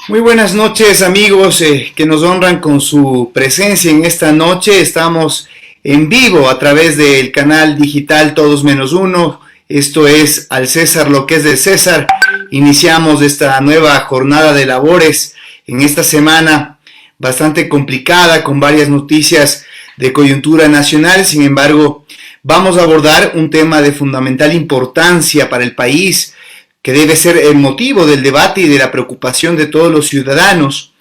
Muy buenas noches, amigos que nos honran con su presencia en esta noche. Estamos en vivo a través del canal digital Todos Menos Uno. Esto es Al César lo que es del César. Iniciamos esta nueva jornada de labores en esta semana bastante complicada, con varias noticias de coyuntura nacional. Sin embargo, vamos a abordar un tema de fundamental importancia para el país, que debe ser el motivo del debate y de la preocupación de todos los ciudadanos,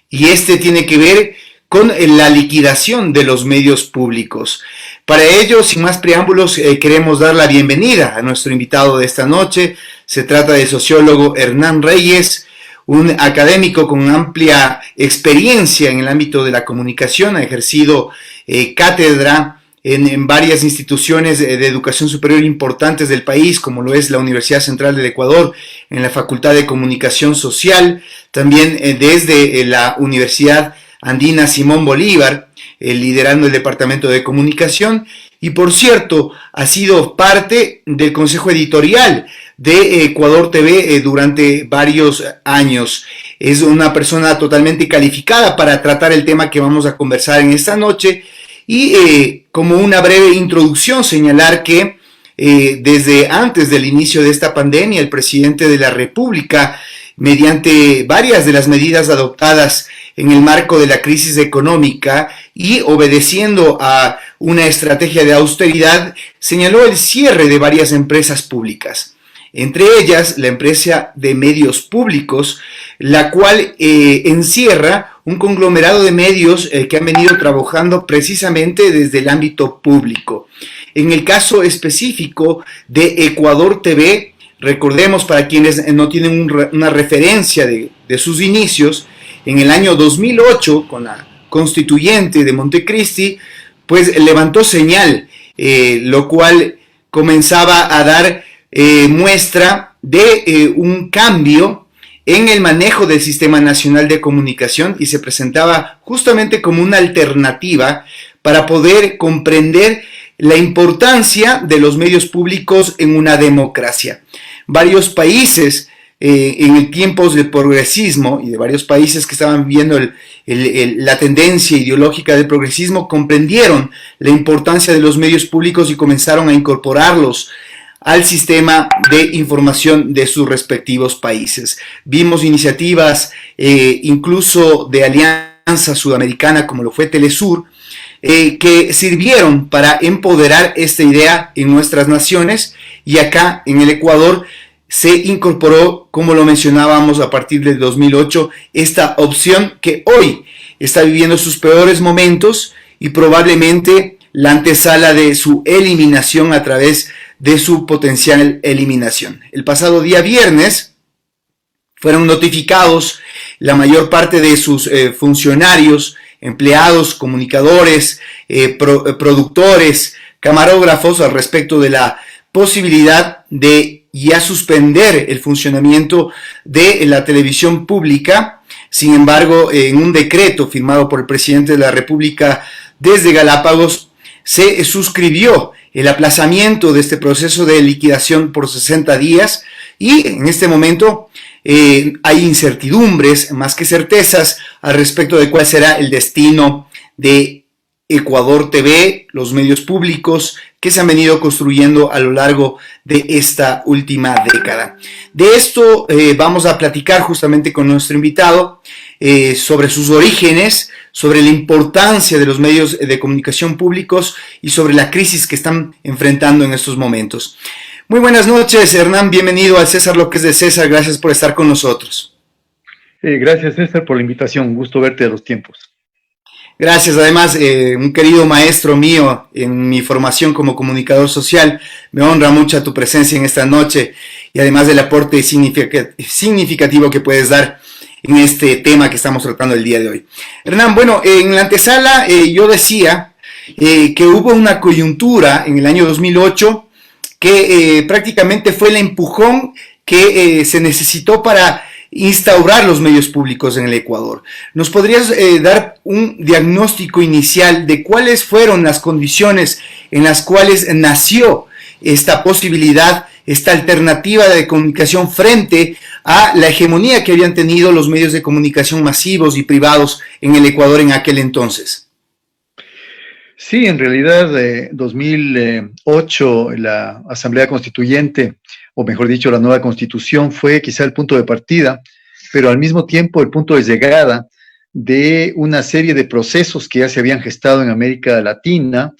y este tiene que ver con la liquidación de los medios públicos. Para ello, sin más preámbulos, queremos dar la bienvenida a nuestro invitado de esta noche. Se trata del sociólogo Hernán Reyes, un académico con amplia experiencia en el ámbito de la comunicación. Ha ejercido cátedra en varias instituciones de educación superior importantes del país, como lo es la Universidad Central del Ecuador, en la Facultad de Comunicación Social, también desde la Universidad Andina Simón Bolívar, liderando el Departamento de Comunicación, y por cierto, ha sido parte del Consejo Editorial de Ecuador TV durante varios años. Es una persona totalmente calificada para tratar el tema que vamos a conversar en esta noche. Y como una breve introducción, señalar que desde antes del inicio de esta pandemia, el presidente de la República, mediante varias de las medidas adoptadas en el marco de la crisis económica y obedeciendo a una estrategia de austeridad, señaló el cierre de varias empresas públicas. Entre ellas, la empresa de medios públicos, la cual encierra un conglomerado de medios que han venido trabajando precisamente desde el ámbito público. En el caso específico de Ecuador TV, recordemos para quienes no tienen una referencia de sus inicios, en el año 2008, con la constituyente de Montecristi, pues levantó señal, lo cual comenzaba a dar muestra de un cambio en el manejo del Sistema Nacional de Comunicación, y se presentaba justamente como una alternativa para poder comprender la importancia de los medios públicos en una democracia. Varios países en tiempos de progresismo, y de varios países que estaban viviendo la tendencia ideológica del progresismo, comprendieron la importancia de los medios públicos y comenzaron a incorporarlos al sistema de información de sus respectivos países. Vimos iniciativas incluso de alianza sudamericana, como lo fue Telesur, que sirvieron para empoderar esta idea en nuestras naciones, y acá en el Ecuador se incorporó, como lo mencionábamos, a partir del 2008, esta opción que hoy está viviendo sus peores momentos y probablemente la antesala de su eliminación a través de su potencial eliminación. El pasado día viernes fueron notificados la mayor parte de sus funcionarios, empleados, comunicadores, productores, camarógrafos al respecto de la posibilidad de ya suspender el funcionamiento de la televisión pública. Sin embargo, en un decreto firmado por el presidente de la República desde Galápagos, se suscribió el aplazamiento de este proceso de liquidación por 60 días y en este momento hay incertidumbres más que certezas al respecto de cuál será el destino de Ecuador TV, los medios públicos que se han venido construyendo a lo largo de esta última década. De esto vamos a platicar justamente con nuestro invitado sobre sus orígenes, sobre la importancia de los medios de comunicación públicos y sobre la crisis que están enfrentando en estos momentos. Muy buenas noches, Hernán, bienvenido al César lo que es de César, gracias por estar con nosotros. Gracias, César, por la invitación, un gusto verte a los tiempos. Gracias, además, un querido maestro mío en mi formación como comunicador social, me honra mucho tu presencia en esta noche y además del aporte significativo que puedes dar en este tema que estamos tratando el día de hoy. Hernán, bueno, en la antesala yo decía que hubo una coyuntura en el año 2008 que prácticamente fue el empujón que se necesitó para instaurar los medios públicos en el Ecuador. ¿Nos podrías dar un diagnóstico inicial de cuáles fueron las condiciones en las cuales nació esta posibilidad, esta alternativa de comunicación frente a la hegemonía que habían tenido los medios de comunicación masivos y privados en el Ecuador en aquel entonces? Sí, en realidad, 2008, la Asamblea Constituyente, o mejor dicho, la nueva Constitución, fue quizá el punto de partida, pero al mismo tiempo el punto de llegada de una serie de procesos que ya se habían gestado en América Latina,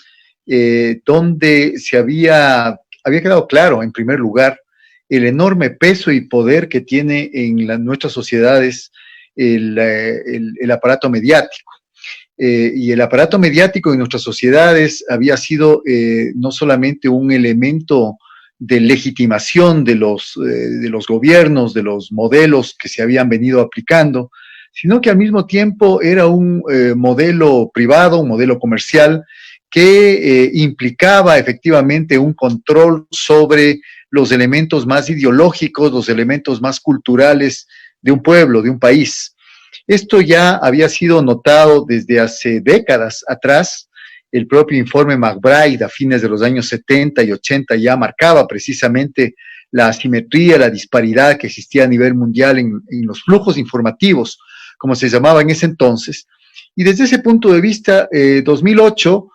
donde había quedado claro, en primer lugar, el enorme peso y poder que tiene en nuestras sociedades el aparato mediático. Y el aparato mediático en nuestras sociedades había sido no solamente un elemento de legitimación de los gobiernos, de los modelos que se habían venido aplicando, sino que al mismo tiempo era un modelo privado, un modelo comercial que implicaba efectivamente un control sobre los elementos más ideológicos, los elementos más culturales de un pueblo, de un país. Esto ya había sido notado desde hace décadas atrás. El propio informe McBride a fines de los años 70 y 80 ya marcaba precisamente la asimetría, la disparidad que existía a nivel mundial en los flujos informativos, como se llamaba en ese entonces. Y desde ese punto de vista, 2008,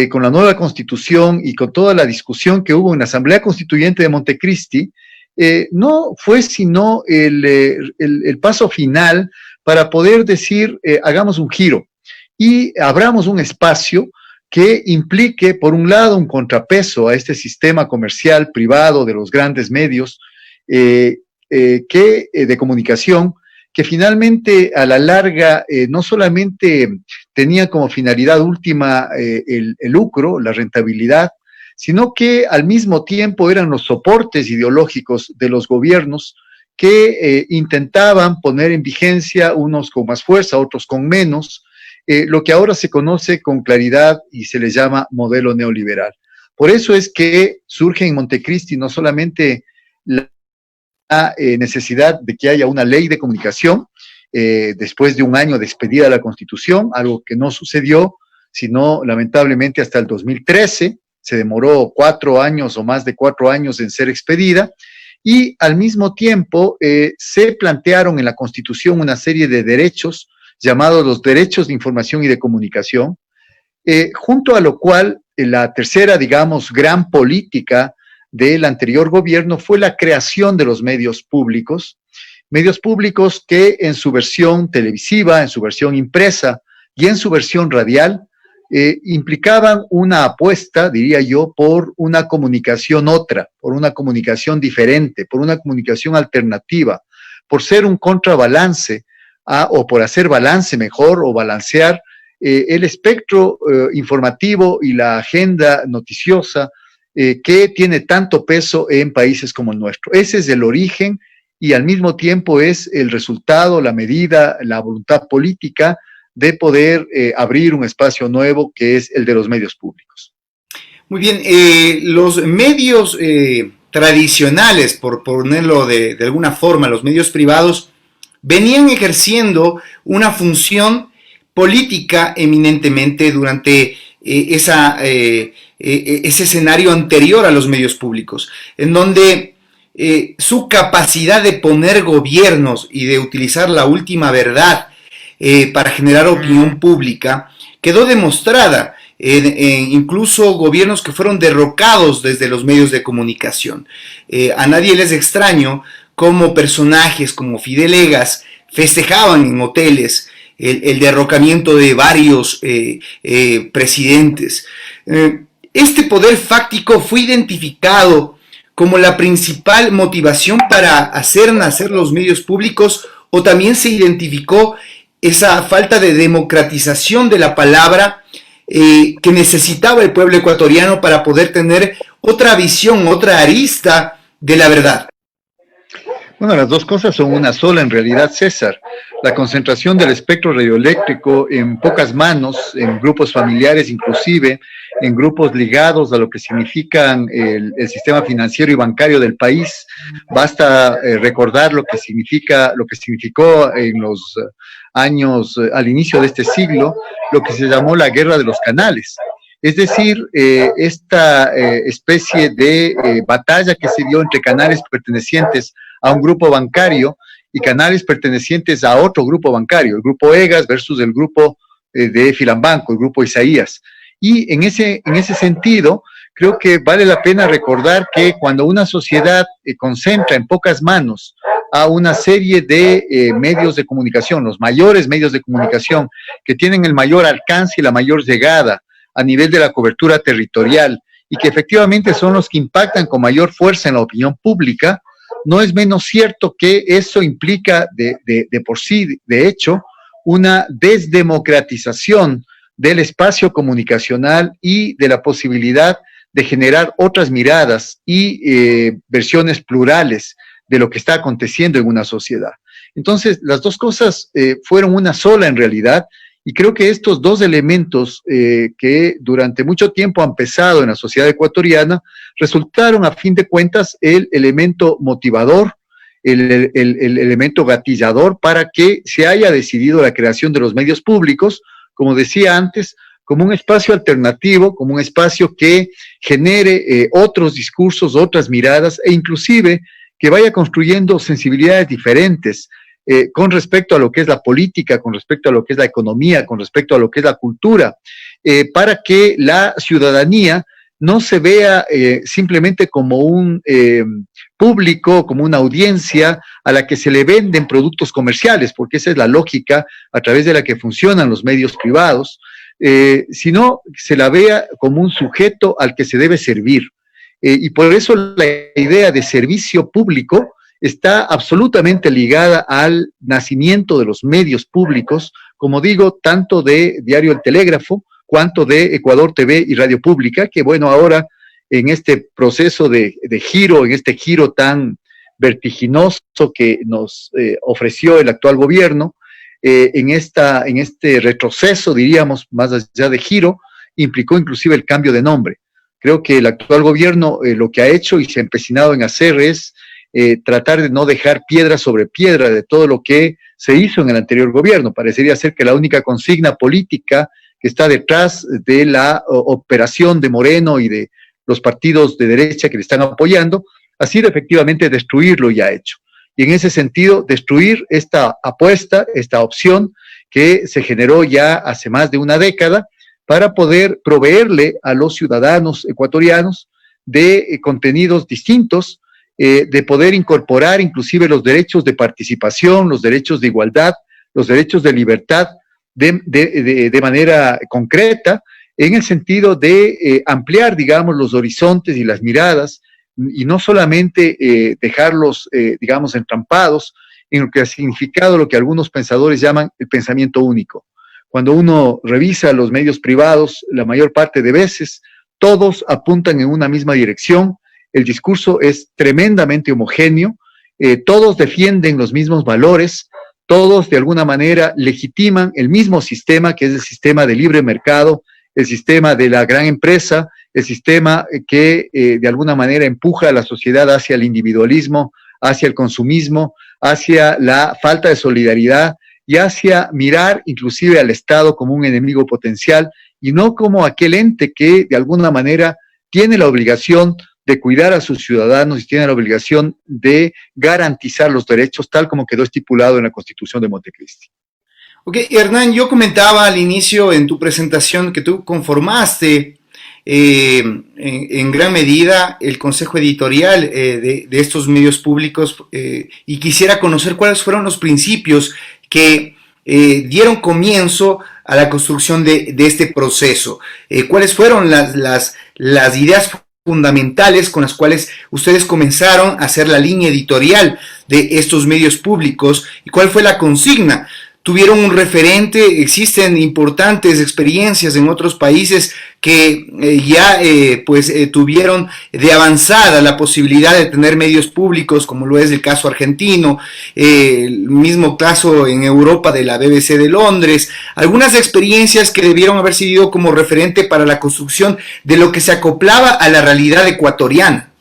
con la nueva Constitución y con toda la discusión que hubo en la Asamblea Constituyente de Montecristi, no fue sino el paso final para poder decir, hagamos un giro y abramos un espacio que implique, por un lado, un contrapeso a este sistema comercial privado de los grandes medios de comunicación, que finalmente a la larga no solamente tenía como finalidad última el lucro, la rentabilidad, sino que al mismo tiempo eran los soportes ideológicos de los gobiernos que intentaban poner en vigencia, unos con más fuerza, otros con menos, lo que ahora se conoce con claridad y se le llama modelo neoliberal. Por eso es que surge en Montecristi no solamente la necesidad de que haya una ley de comunicación, después de un año de expedida la Constitución, algo que no sucedió, sino lamentablemente hasta el 2013, se demoró 4 años o más de 4 años en ser expedida, y al mismo tiempo se plantearon en la Constitución una serie de derechos llamados los derechos de información y de comunicación, junto a lo cual la tercera, digamos, gran política del anterior gobierno fue la creación de los medios públicos que en su versión televisiva, en su versión impresa y en su versión radial implicaban una apuesta, diría yo, por una comunicación otra, por una comunicación diferente, por una comunicación alternativa, por ser un contrabalance o por hacer balance mejor o balancear el espectro informativo y la agenda noticiosa que tiene tanto peso en países como el nuestro. Ese es el origen y al mismo tiempo es el resultado, la medida, la voluntad política de poder abrir un espacio nuevo que es el de los medios públicos. Muy bien, los medios tradicionales, por ponerlo de alguna forma, los medios privados, venían ejerciendo una función política eminentemente durante ese escenario anterior a los medios públicos, en donde su capacidad de poner gobiernos y de utilizar la última verdad para generar opinión pública quedó demostrada incluso gobiernos que fueron derrocados desde los medios de comunicación. A nadie les extraño cómo personajes como Fidel Egas festejaban en hoteles el derrocamiento de varios presidentes. Este poder fáctico fue identificado como la principal motivación para hacer nacer los medios públicos, o también se identificó esa falta de democratización de la palabra que necesitaba el pueblo ecuatoriano para poder tener otra visión, otra arista de la verdad. Bueno, las dos cosas son una sola en realidad, César. La concentración del espectro radioeléctrico en pocas manos, en grupos familiares inclusive, en grupos ligados a lo que significan el sistema financiero y bancario del país. Basta recordar lo que significó en los años, al inicio de este siglo, lo que se llamó la guerra de los canales. Es decir, esta especie de batalla que se dio entre canales pertenecientes a un grupo bancario y canales pertenecientes a otro grupo bancario, el grupo Egas versus el grupo de Filambanco, el grupo Isaías. Y en ese sentido, creo que vale la pena recordar que cuando una sociedad concentra en pocas manos a una serie de medios de comunicación, los mayores medios de comunicación que tienen el mayor alcance y la mayor llegada a nivel de la cobertura territorial y que efectivamente son los que impactan con mayor fuerza en la opinión pública, no es menos cierto que eso implica de por sí, de hecho, una desdemocratización del espacio comunicacional y de la posibilidad de generar otras miradas y versiones plurales de lo que está aconteciendo en una sociedad. Entonces, las dos cosas fueron una sola en realidad, y creo que estos dos elementos que durante mucho tiempo han pesado en la sociedad ecuatoriana resultaron a fin de cuentas el elemento motivador, el elemento gatillador para que se haya decidido la creación de los medios públicos, como decía antes, como un espacio alternativo, como un espacio que genere otros discursos, otras miradas e inclusive que vaya construyendo sensibilidades diferentes con respecto a lo que es la política, con respecto a lo que es la economía, con respecto a lo que es la cultura, para que la ciudadanía no se vea simplemente como un público, como una audiencia a la que se le venden productos comerciales, porque esa es la lógica a través de la que funcionan los medios privados, sino se la vea como un sujeto al que se debe servir. Y por eso la idea de servicio público está absolutamente ligada al nacimiento de los medios públicos, como digo, tanto de Diario El Telégrafo, cuanto de Ecuador TV y Radio Pública, que bueno, ahora en este proceso de giro, en este giro tan vertiginoso que nos ofreció el actual gobierno, en este retroceso, diríamos, más allá de giro, implicó inclusive el cambio de nombre. Creo que el actual gobierno lo que ha hecho y se ha empecinado en hacer es tratar de no dejar piedra sobre piedra de todo lo que se hizo en el anterior gobierno. Parecería ser que la única consigna política que está detrás de la operación de Moreno y de los partidos de derecha que le están apoyando ha sido efectivamente destruirlo, y ha hecho. Y en ese sentido, destruir esta apuesta, esta opción que se generó ya hace más de una década para poder proveerle a los ciudadanos ecuatorianos de contenidos distintos, de poder incorporar inclusive los derechos de participación, los derechos de igualdad, los derechos de libertad de manera concreta, en el sentido de ampliar, digamos, los horizontes y las miradas, y no solamente dejarlos, digamos, entrampados en lo que ha significado lo que algunos pensadores llaman el pensamiento único. Cuando uno revisa los medios privados, la mayor parte de veces, todos apuntan en una misma dirección, el discurso es tremendamente homogéneo, todos defienden los mismos valores, todos de alguna manera legitiman el mismo sistema, que es el sistema de libre mercado, el sistema de la gran empresa, el sistema que de alguna manera empuja a la sociedad hacia el individualismo, hacia el consumismo, hacia la falta de solidaridad y hacia mirar inclusive al Estado como un enemigo potencial y no como aquel ente que de alguna manera tiene la obligación de cuidar a sus ciudadanos y tiene la obligación de garantizar los derechos tal como quedó estipulado en la Constitución de Montecristi. Ok, Hernán, yo comentaba al inicio en tu presentación que tú conformaste en gran medida el consejo editorial de estos medios públicos y quisiera conocer cuáles fueron los principios que dieron comienzo a la construcción de este proceso. ¿Cuáles fueron las ideas fundamentales con las cuales ustedes comenzaron a hacer la línea editorial de estos medios públicos y cuál fue la consigna? ¿Tuvieron un referente? ¿Existen importantes experiencias en otros países que tuvieron de avanzada la posibilidad de tener medios públicos, como lo es el caso argentino, el mismo caso en Europa de la BBC de Londres? Algunas experiencias que debieron haber servido como referente para la construcción de lo que se acoplaba a la realidad ecuatoriana.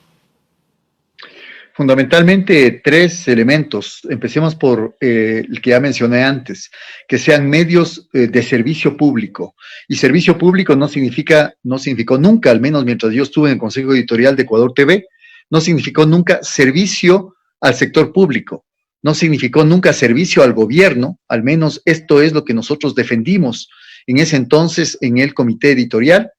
Fundamentalmente tres elementos. Empecemos por el que ya mencioné antes, que sean medios de servicio público. Y servicio público no significó nunca, al menos mientras yo estuve en el Consejo Editorial de Ecuador TV, no significó nunca servicio al sector público, no significó nunca servicio al gobierno, al menos esto es lo que nosotros defendimos en ese entonces en el comité editorial,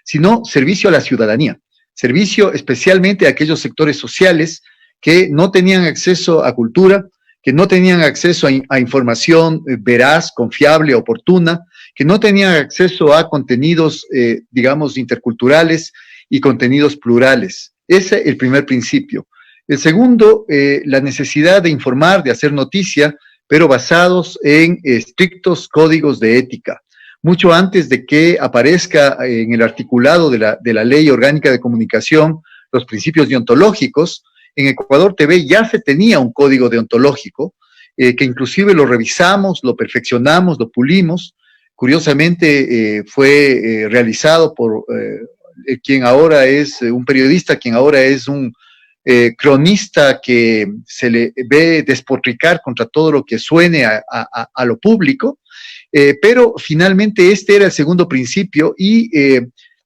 sino servicio a la ciudadanía. Servicio especialmente a aquellos sectores sociales que no tenían acceso a cultura, que no tenían acceso a información veraz, confiable, oportuna, que no tenían acceso a contenidos, digamos, interculturales y contenidos plurales. Ese es el primer principio. El segundo, la necesidad de informar, de hacer noticia, pero basados en estrictos códigos de ética. Mucho antes de que aparezca en el articulado de la Ley Orgánica de Comunicación los principios deontológicos, en Ecuador TV ya se tenía un código deontológico que inclusive lo revisamos, lo perfeccionamos, lo pulimos. Curiosamente fue realizado por quien ahora es un periodista, quien ahora es un cronista que se le ve despotricar contra todo lo que suene a lo público. Pero finalmente este era el segundo principio y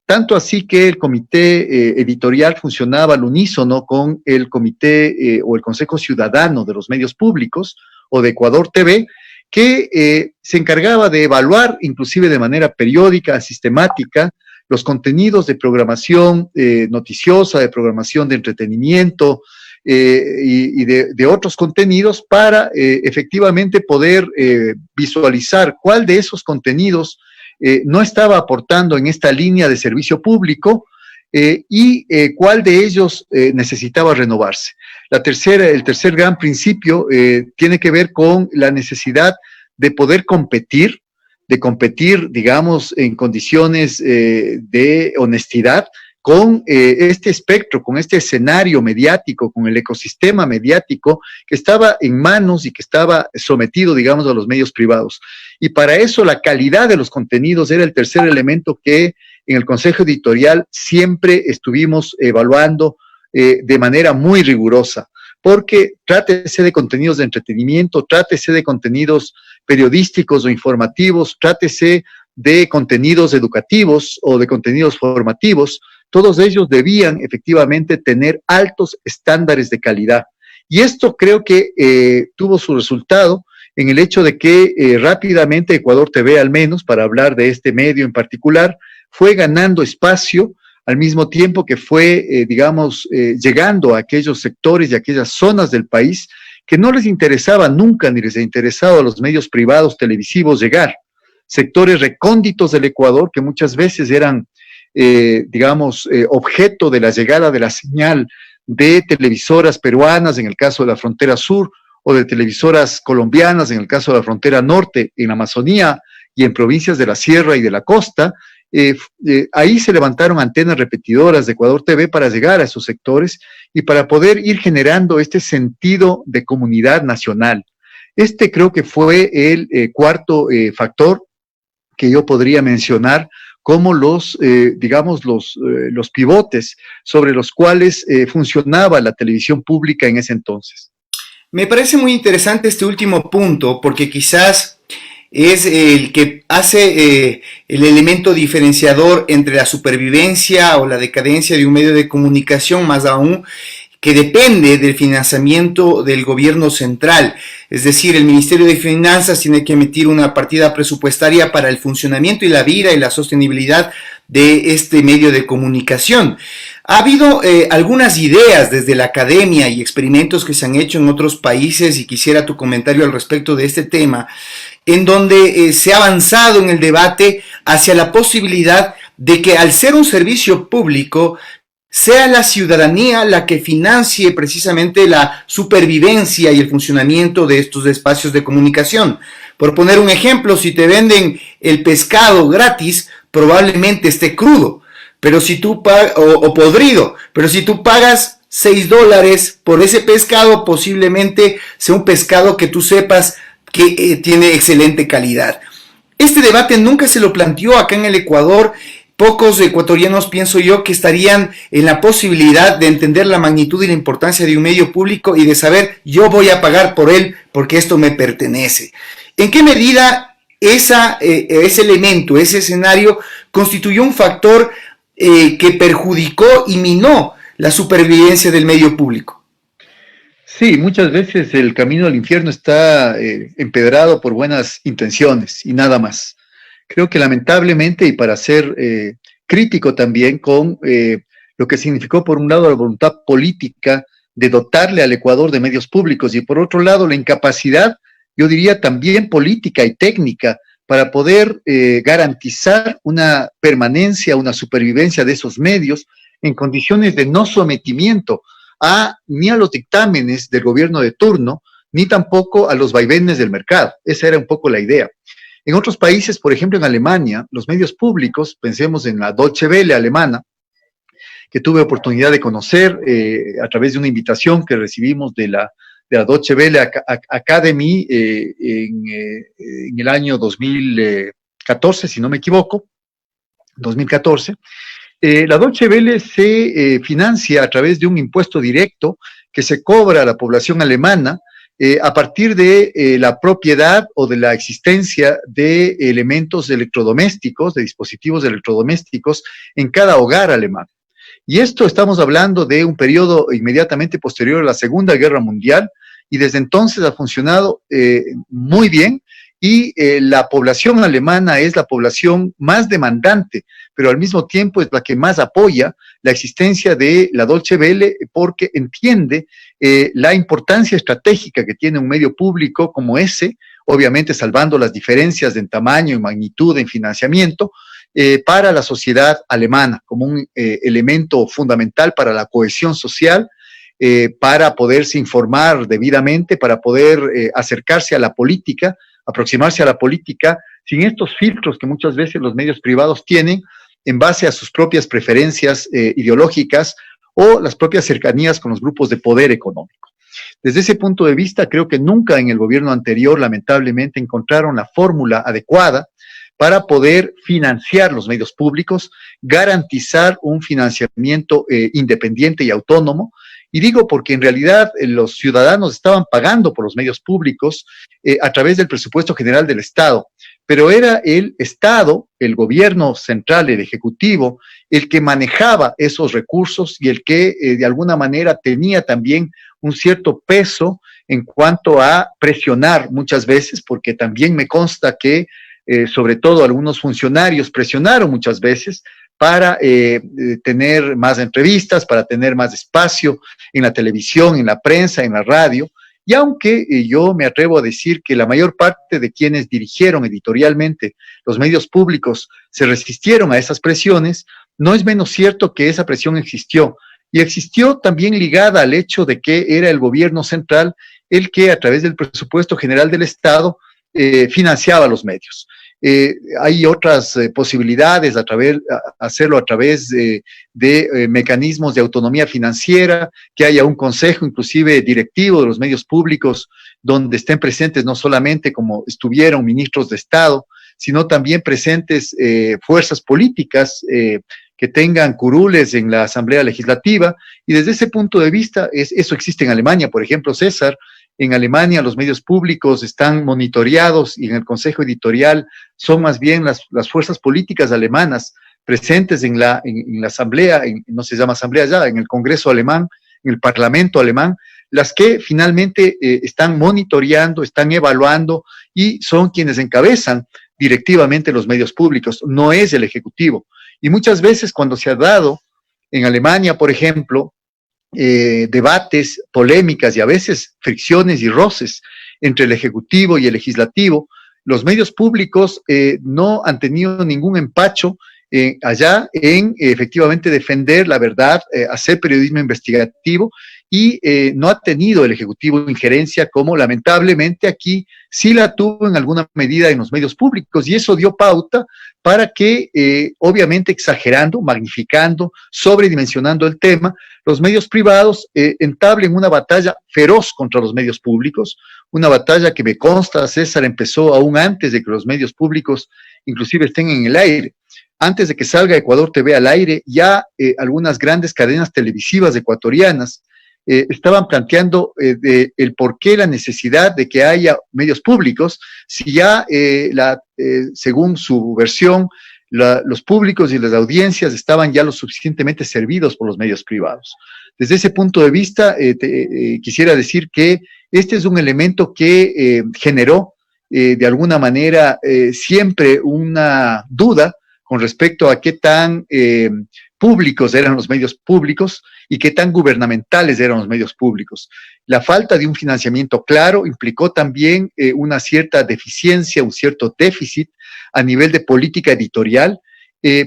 tanto así que el comité editorial funcionaba al unísono con el comité o el Consejo Ciudadano de los Medios Públicos o de Ecuador TV, que se encargaba de evaluar inclusive de manera periódica, sistemática, los contenidos de programación noticiosa, de programación de entretenimiento, y de otros contenidos para efectivamente poder visualizar cuál de esos contenidos no estaba aportando en esta línea de servicio público y cuál de ellos necesitaba renovarse. El tercer gran principio tiene que ver con la necesidad de poder competir, digamos, en condiciones de honestidad, con este espectro, con este escenario mediático, con el ecosistema mediático que estaba en manos y que estaba sometido, digamos, a los medios privados. Y para eso la calidad de los contenidos era el tercer elemento que en el Consejo Editorial siempre estuvimos evaluando de manera muy rigurosa, porque trátese de contenidos de entretenimiento, trátese de contenidos periodísticos o informativos, trátese de contenidos educativos o de contenidos formativos, todos ellos debían efectivamente tener altos estándares de calidad. Y esto creo que tuvo su resultado en el hecho de que rápidamente Ecuador TV, al menos, para hablar de este medio en particular, fue ganando espacio al mismo tiempo que fue, llegando a aquellos sectores y a aquellas zonas del país que no les interesaba nunca ni les ha interesado a los medios privados televisivos llegar. Sectores recónditos del Ecuador que muchas veces eran objeto de la llegada de la señal de televisoras peruanas en el caso de la frontera sur o de televisoras colombianas en el caso de la frontera norte, en la Amazonía y en provincias de la sierra y de la costa. Ahí se levantaron antenas repetidoras de Ecuador TV para llegar a esos sectores y para poder ir generando este sentido de comunidad nacional. Este creo que fue el cuarto factor que yo podría mencionar como los pivotes sobre los cuales funcionaba la televisión pública en ese entonces. Me parece muy interesante este último punto, porque quizás es el que hace el elemento diferenciador entre la supervivencia o la decadencia de un medio de comunicación, más aún que depende del financiamiento del gobierno central. Es decir, el Ministerio de Finanzas tiene que emitir una partida presupuestaria para el funcionamiento y la vida y la sostenibilidad de este medio de comunicación. Ha habido algunas ideas desde la academia y experimentos que se han hecho en otros países, y quisiera tu comentario al respecto de este tema, en donde se ha avanzado en el debate hacia la posibilidad de que, al ser un servicio público, sea la ciudadanía la que financie precisamente la supervivencia y el funcionamiento de estos espacios de comunicación. Por poner un ejemplo, si te venden el pescado gratis, probablemente esté crudo, pero si tú o podrido, pero si tú pagas $6 por ese pescado, posiblemente sea un pescado que tú sepas que tiene excelente calidad. Este debate nunca se lo planteó acá en el Ecuador. Pocos ecuatorianos, pienso yo, que estarían en la posibilidad de entender la magnitud y la importancia de un medio público y de saber: yo voy a pagar por él porque esto me pertenece. ¿En qué medida ese elemento, ese escenario, constituyó un factor que perjudicó y minó la supervivencia del medio público? Sí, muchas veces el camino al infierno está empedrado por buenas intenciones y nada más. Creo que lamentablemente, y para ser crítico también con lo que significó por un lado la voluntad política de dotarle al Ecuador de medios públicos, y por otro lado la incapacidad, yo diría también política y técnica, para poder garantizar una permanencia, una supervivencia de esos medios en condiciones de no sometimiento ni a los dictámenes del gobierno de turno, ni tampoco a los vaivenes del mercado. Esa era un poco la idea. En otros países, por ejemplo en Alemania, los medios públicos, pensemos en la Deutsche Welle alemana, que tuve oportunidad de conocer a través de una invitación que recibimos de la Deutsche Welle Academy en el año 2014, si no me equivoco, 2014. La Deutsche Welle se financia a través de un impuesto directo que se cobra a la población alemana a partir de la propiedad o de la existencia de elementos electrodomésticos, de dispositivos electrodomésticos en cada hogar alemán. Y esto estamos hablando de un periodo inmediatamente posterior a la Segunda Guerra Mundial, y desde entonces ha funcionado muy bien, y la población alemana es la población más demandante, pero al mismo tiempo es la que más apoya la existencia de la Deutsche Welle, porque entiende la importancia estratégica que tiene un medio público como ese, obviamente salvando las diferencias en tamaño, en magnitud, en financiamiento, para la sociedad alemana, como un elemento fundamental para la cohesión social, para poderse informar debidamente, para poder acercarse a la política, aproximarse a la política sin estos filtros que muchas veces los medios privados tienen en base a sus propias preferencias ideológicas o las propias cercanías con los grupos de poder económico. Desde ese punto de vista, creo que nunca en el gobierno anterior, lamentablemente, encontraron la fórmula adecuada para poder financiar los medios públicos, garantizar un financiamiento independiente y autónomo. Y digo porque en realidad los ciudadanos estaban pagando por los medios públicos a través del presupuesto general del Estado, pero era el Estado, el gobierno central, el ejecutivo, el que manejaba esos recursos y el que de alguna manera tenía también un cierto peso en cuanto a presionar muchas veces, porque también me consta que sobre todo algunos funcionarios presionaron muchas veces para tener más entrevistas, para tener más espacio en la televisión, en la prensa, en la radio. Y aunque yo me atrevo a decir que la mayor parte de quienes dirigieron editorialmente los medios públicos se resistieron a esas presiones, no es menos cierto que esa presión existió. Y existió también ligada al hecho de que era el gobierno central el que a través del presupuesto general del Estado financiaba los medios. Hay otras posibilidades, hacerlo a través de mecanismos de autonomía financiera, que haya un consejo inclusive directivo de los medios públicos, donde estén presentes no solamente como estuvieron ministros de Estado, sino también presentes fuerzas políticas que tengan curules en la Asamblea Legislativa. Y desde ese punto de vista, eso existe en Alemania, por ejemplo, César. En Alemania los medios públicos están monitoreados y en el consejo editorial son más bien las fuerzas políticas alemanas presentes en la asamblea, no se llama asamblea ya, en el Congreso alemán, en el Parlamento alemán, las que finalmente están monitoreando, están evaluando y son quienes encabezan directivamente los medios públicos, no es el Ejecutivo. Y muchas veces cuando se ha dado en Alemania, por ejemplo, debates, polémicas y a veces fricciones y roces entre el Ejecutivo y el Legislativo, los medios públicos no han tenido ningún empacho allá en efectivamente defender la verdad, hacer periodismo investigativo y no ha tenido el Ejecutivo injerencia como lamentablemente aquí sí la tuvo en alguna medida en los medios públicos y eso dio pauta para que, obviamente exagerando, magnificando, sobredimensionando el tema, los medios privados entablen una batalla feroz contra los medios públicos, una batalla que me consta, César, empezó aún antes de que los medios públicos inclusive estén en el aire. Antes de que salga Ecuador TV al aire, ya algunas grandes cadenas televisivas ecuatorianas estaban planteando el por qué la necesidad de que haya medios públicos, si ya, según su versión, los públicos y las audiencias estaban ya lo suficientemente servidos por los medios privados. Desde ese punto de vista, quisiera decir que este es un elemento que generó, de alguna manera, siempre una duda con respecto a qué tan públicos eran los medios públicos y qué tan gubernamentales eran los medios públicos. La falta de un financiamiento claro implicó también una cierta deficiencia, un cierto déficit a nivel de política editorial,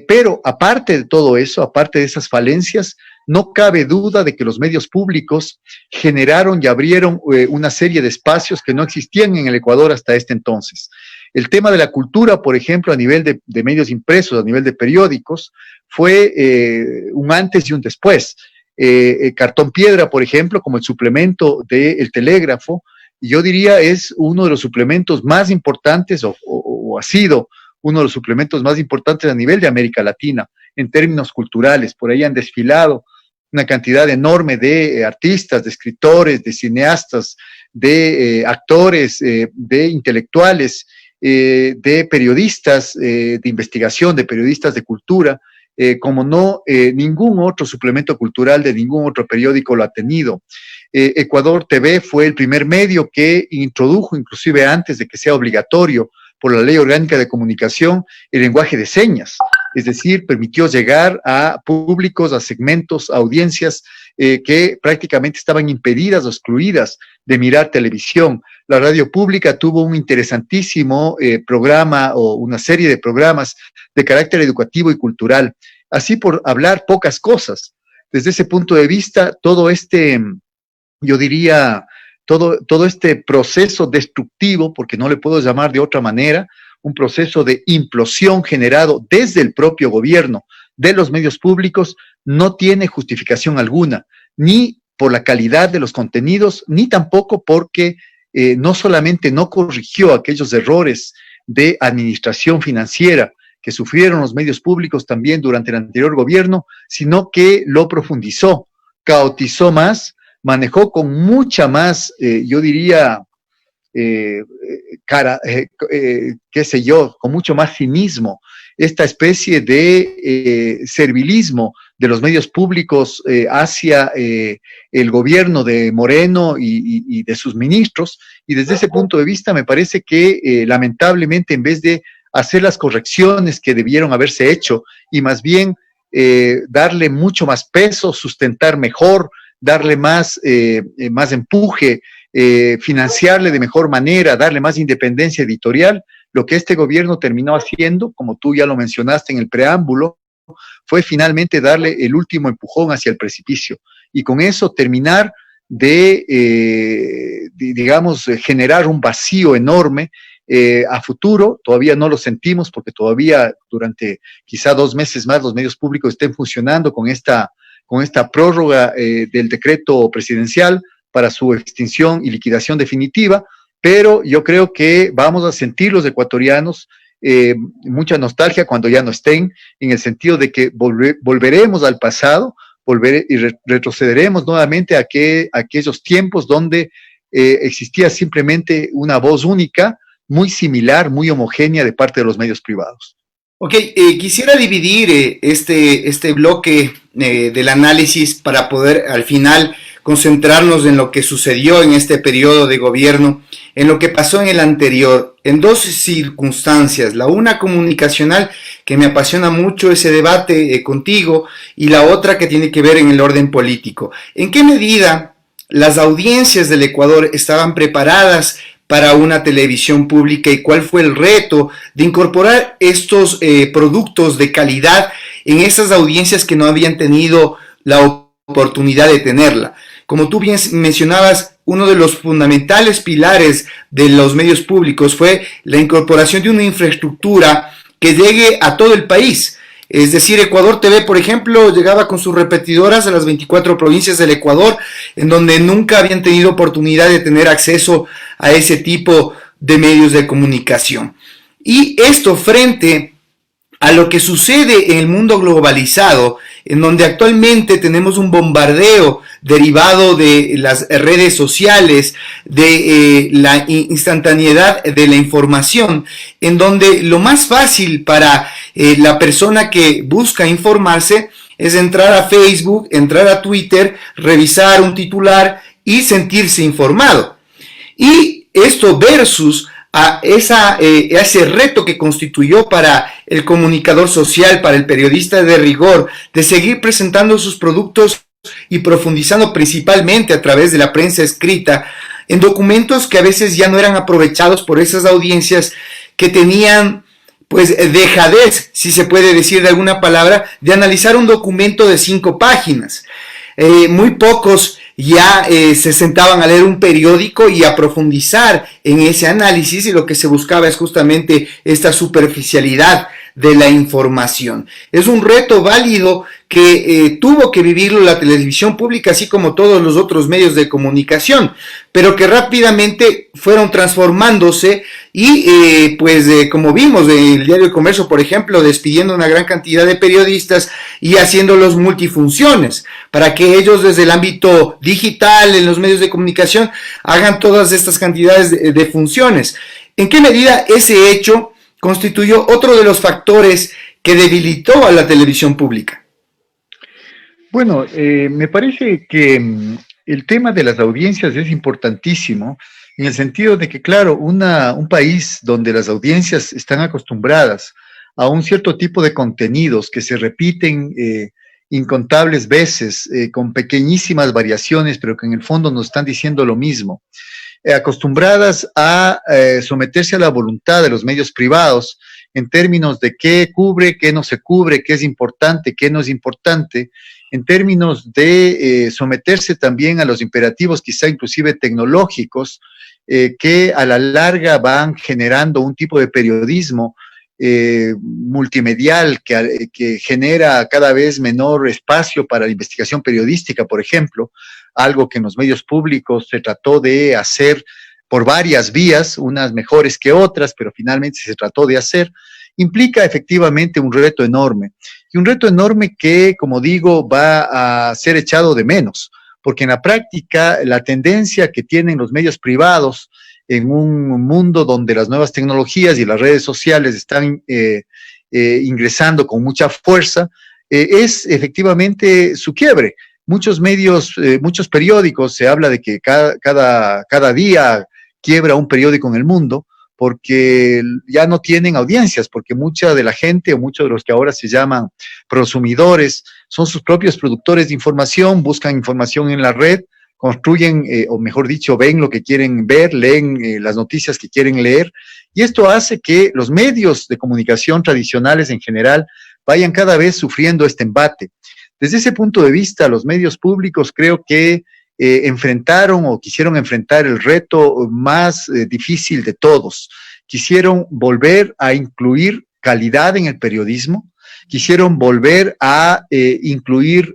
pero aparte de todo eso, aparte de esas falencias, no cabe duda de que los medios públicos generaron y abrieron una serie de espacios que no existían en el Ecuador hasta este entonces. El tema de la cultura, por ejemplo, a nivel de medios impresos, a nivel de periódicos, fue un antes y un después. Cartón Piedra, por ejemplo, como el suplemento del Telégrafo, yo diría es uno de los suplementos más importantes o ha sido uno de los suplementos más importantes a nivel de América Latina en términos culturales. Por ahí han desfilado una cantidad enorme de artistas, de escritores, de cineastas, de actores, de intelectuales, de periodistas de investigación, de periodistas de cultura, como no ningún otro suplemento cultural de ningún otro periódico lo ha tenido. Ecuador TV fue el primer medio que introdujo, inclusive antes de que sea obligatorio por la Ley Orgánica de Comunicación, el lenguaje de señas, es decir, permitió llegar a públicos, a segmentos, a audiencias que prácticamente estaban impedidas o excluidas de mirar televisión. La radio pública tuvo un interesantísimo programa o una serie de programas de carácter educativo y cultural, así por hablar pocas cosas. Desde ese punto de vista, todo este, yo diría, todo este proceso destructivo, porque no le puedo llamar de otra manera, un proceso de implosión generado desde el propio gobierno de los medios públicos, no tiene justificación alguna, ni por la calidad de los contenidos, ni tampoco porque no solamente no corrigió aquellos errores de administración financiera que sufrieron los medios públicos también durante el anterior gobierno, sino que lo profundizó, caotizó más, manejó con mucha más, yo diría, qué sé yo, con mucho más cinismo, esta especie de servilismo de los medios públicos hacia el gobierno de Moreno y de sus ministros, y desde ese punto de vista me parece que lamentablemente en vez de hacer las correcciones que debieron haberse hecho y más bien darle mucho más peso, sustentar mejor, darle más empuje, financiarle de mejor manera, darle más independencia editorial, lo que este gobierno terminó haciendo, como tú ya lo mencionaste en el preámbulo, fue finalmente darle el último empujón hacia el precipicio y con eso terminar digamos, generar un vacío enorme a futuro. Todavía no lo sentimos porque todavía durante quizá 2 meses más los medios públicos estén funcionando con esta prórroga del decreto presidencial para su extinción y liquidación definitiva, pero yo creo que vamos a sentir los ecuatorianos mucha nostalgia cuando ya no estén, en el sentido de que volveremos al pasado, retrocederemos nuevamente a aquellos tiempos donde existía simplemente una voz única, muy similar, muy homogénea de parte de los medios privados. Ok, quisiera dividir este bloque del análisis para poder al final concentrarnos en lo que sucedió en este periodo de gobierno, en lo que pasó en el anterior, en dos circunstancias, la una comunicacional, que me apasiona mucho ese debate contigo, y la otra que tiene que ver en el orden político. ¿En qué medida las audiencias del Ecuador estaban preparadas para una televisión pública y cuál fue el reto de incorporar estos productos de calidad en esas audiencias que no habían tenido la oportunidad de tenerla? Como tú bien mencionabas, uno de los fundamentales pilares de los medios públicos fue la incorporación de una infraestructura que llegue a todo el país. Es decir, Ecuador TV, por ejemplo, llegaba con sus repetidoras a las 24 provincias del Ecuador, en donde nunca habían tenido oportunidad de tener acceso a ese tipo de medios de comunicación. Y esto frente a lo que sucede en el mundo globalizado, en donde actualmente tenemos un bombardeo derivado de las redes sociales, de la instantaneidad de la información, en donde lo más fácil para la persona que busca informarse es entrar a Facebook, entrar a Twitter, revisar un titular y sentirse informado. Y esto versus a ese reto que constituyó para el comunicador social, para el periodista de rigor, de seguir presentando sus productos y profundizando principalmente a través de la prensa escrita en documentos que a veces ya no eran aprovechados por esas audiencias que tenían pues dejadez, si se puede decir de alguna palabra, de analizar un documento de 5 páginas. Muy pocos ya se sentaban a leer un periódico y a profundizar en ese análisis, y lo que se buscaba es justamente esta superficialidad de la información. Es un reto válido que tuvo que vivirlo la televisión pública, así como todos los otros medios de comunicación, pero que rápidamente fueron transformándose y como vimos en el Diario de Comercio, por ejemplo, despidiendo una gran cantidad de periodistas y haciéndolos multifunciones, para que ellos desde el ámbito digital, en los medios de comunicación, hagan todas estas cantidades de funciones. ¿En qué medida ese hecho constituyó otro de los factores que debilitó a la televisión pública? Bueno, me parece que el tema de las audiencias es importantísimo en el sentido de que, claro, un país donde las audiencias están acostumbradas a un cierto tipo de contenidos que se repiten incontables veces, con pequeñísimas variaciones, pero que en el fondo nos están diciendo lo mismo, acostumbradas a someterse a la voluntad de los medios privados en términos de qué cubre, qué no se cubre, qué es importante, qué no es importante, en términos de someterse también a los imperativos quizá inclusive tecnológicos, que a la larga van generando un tipo de periodismo multimedial que genera cada vez menor espacio para la investigación periodística, por ejemplo, algo que en los medios públicos se trató de hacer por varias vías, unas mejores que otras, pero finalmente se trató de hacer, implica efectivamente un reto enorme. Y un reto enorme que, como digo, va a ser echado de menos, porque en la práctica la tendencia que tienen los medios privados en un mundo donde las nuevas tecnologías y las redes sociales están ingresando con mucha fuerza, es efectivamente su quiebre. Muchos medios, muchos periódicos, se habla de que cada día quiebra un periódico en el mundo, porque ya no tienen audiencias, porque mucha de la gente, o muchos de los que ahora se llaman prosumidores, son sus propios productores de información, buscan información en la red, construyen, o mejor dicho, ven lo que quieren ver, leen las noticias que quieren leer, y esto hace que los medios de comunicación tradicionales en general vayan cada vez sufriendo este embate. Desde ese punto de vista, los medios públicos creo que enfrentaron o quisieron enfrentar el reto más difícil de todos. Quisieron volver a incluir calidad en el periodismo, quisieron volver a incluir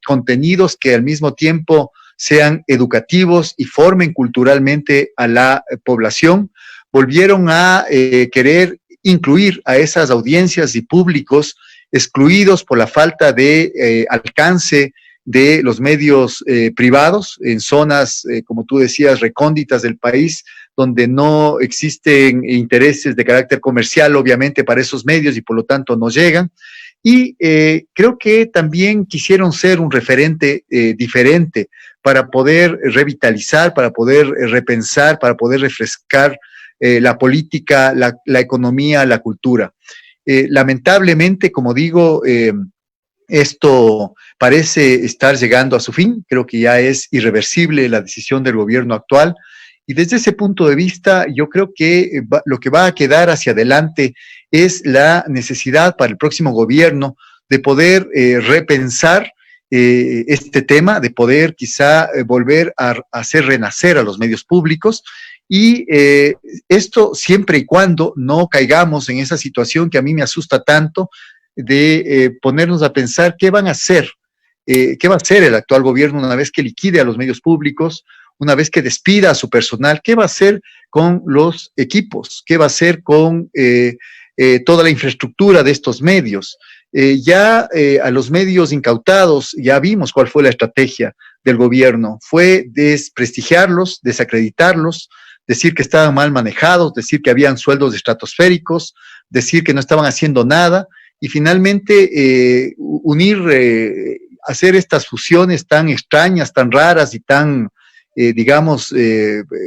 contenidos que al mismo tiempo sean educativos y formen culturalmente a la población, volvieron a querer incluir a esas audiencias y públicos excluidos por la falta de alcance de los medios privados en zonas, como tú decías, recónditas del país, donde no existen intereses de carácter comercial, obviamente, para esos medios y por lo tanto no llegan. Y creo que también quisieron ser un referente diferente para poder revitalizar, para poder repensar, para poder refrescar la política, la economía, la cultura. Lamentablemente, como digo, esto parece estar llegando a su fin. Creo que ya es irreversible la decisión del gobierno actual. Y desde ese punto de vista, yo creo que lo que va a quedar hacia adelante es la necesidad para el próximo gobierno de poder repensar este tema, de poder quizá volver a hacer renacer a los medios públicos. Y esto siempre y cuando no caigamos en esa situación que a mí me asusta tanto, de ponernos a pensar qué van a hacer, qué va a hacer el actual gobierno una vez que liquide a los medios públicos, una vez que despida a su personal, qué va a hacer con los equipos, qué va a hacer con toda la infraestructura de estos medios. A los medios incautados ya vimos cuál fue la estrategia del gobierno, fue desprestigiarlos, desacreditarlos, decir que estaban mal manejados, decir que habían sueldos estratosféricos, decir que no estaban haciendo nada, y finalmente hacer estas fusiones tan extrañas, tan raras y tan,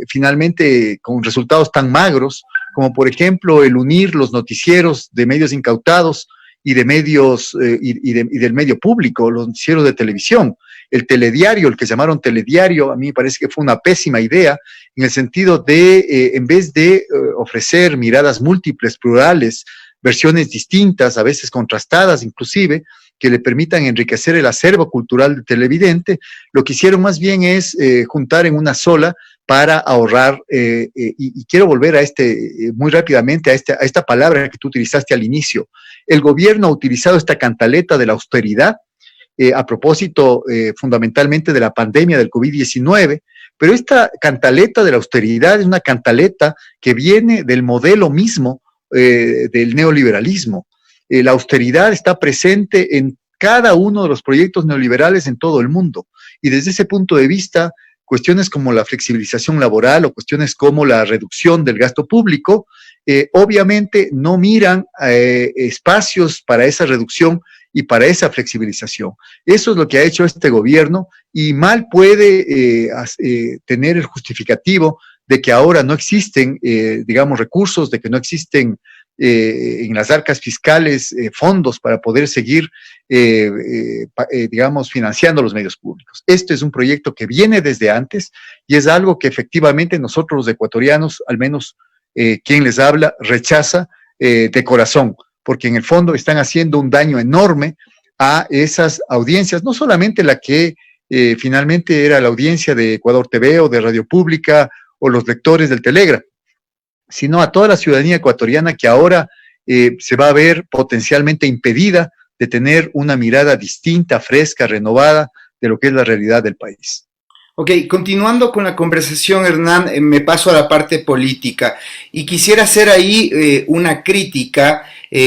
finalmente con resultados tan magros, como por ejemplo el unir los noticieros de medios incautados y de medios y del medio público, los noticieros de televisión. El telediario, el que llamaron telediario, a mí me parece que fue una pésima idea, en el sentido de, en vez de ofrecer miradas múltiples, plurales, versiones distintas, a veces contrastadas inclusive, que le permitan enriquecer el acervo cultural del televidente, lo que hicieron más bien es juntar en una sola para ahorrar, y quiero volver a muy rápidamente a esta palabra que tú utilizaste al inicio. El gobierno ha utilizado esta cantaleta de la austeridad, a propósito fundamentalmente de la pandemia del COVID-19, pero esta cantaleta de la austeridad es una cantaleta que viene del modelo mismo del neoliberalismo. La austeridad está presente en cada uno de los proyectos neoliberales en todo el mundo. Y desde ese punto de vista, cuestiones como la flexibilización laboral o cuestiones como la reducción del gasto público, obviamente no miran espacios para esa reducción y para esa flexibilización. Eso es lo que ha hecho este gobierno y mal puede tener el justificativo de que ahora no existen, recursos, de que no existen en las arcas fiscales fondos para poder seguir, financiando los medios públicos. Este es un proyecto que viene desde antes y es algo que efectivamente nosotros los ecuatorianos, al menos quien les habla, rechaza de corazón, porque en el fondo están haciendo un daño enorme a esas audiencias, no solamente la que finalmente era la audiencia de Ecuador TV o de Radio Pública o los lectores del Telegram, sino a toda la ciudadanía ecuatoriana que ahora se va a ver potencialmente impedida de tener una mirada distinta, fresca, renovada de lo que es la realidad del país. Ok, continuando con la conversación, Hernán, me paso a la parte política y quisiera hacer ahí una crítica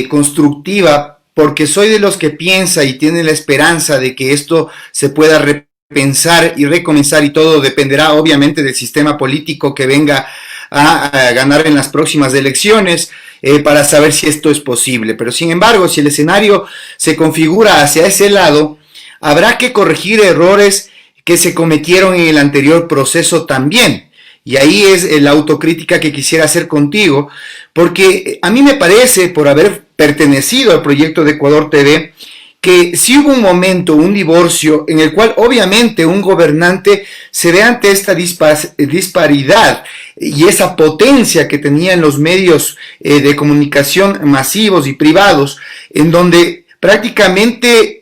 constructiva, porque soy de los que piensa y tiene la esperanza de que esto se pueda repensar y recomenzar, y todo dependerá obviamente del sistema político que venga a ganar en las próximas elecciones, para saber si esto es posible. Pero sin embargo, si el escenario se configura hacia ese lado, habrá que corregir errores que se cometieron en el anterior proceso también. Y ahí es la autocrítica que quisiera hacer contigo, porque a mí me parece, por haber pertenecido al proyecto de Ecuador TV, que sí hubo un momento, un divorcio, en el cual obviamente un gobernante se ve ante esta disparidad y esa potencia que tenían los medios de comunicación masivos y privados, en donde prácticamente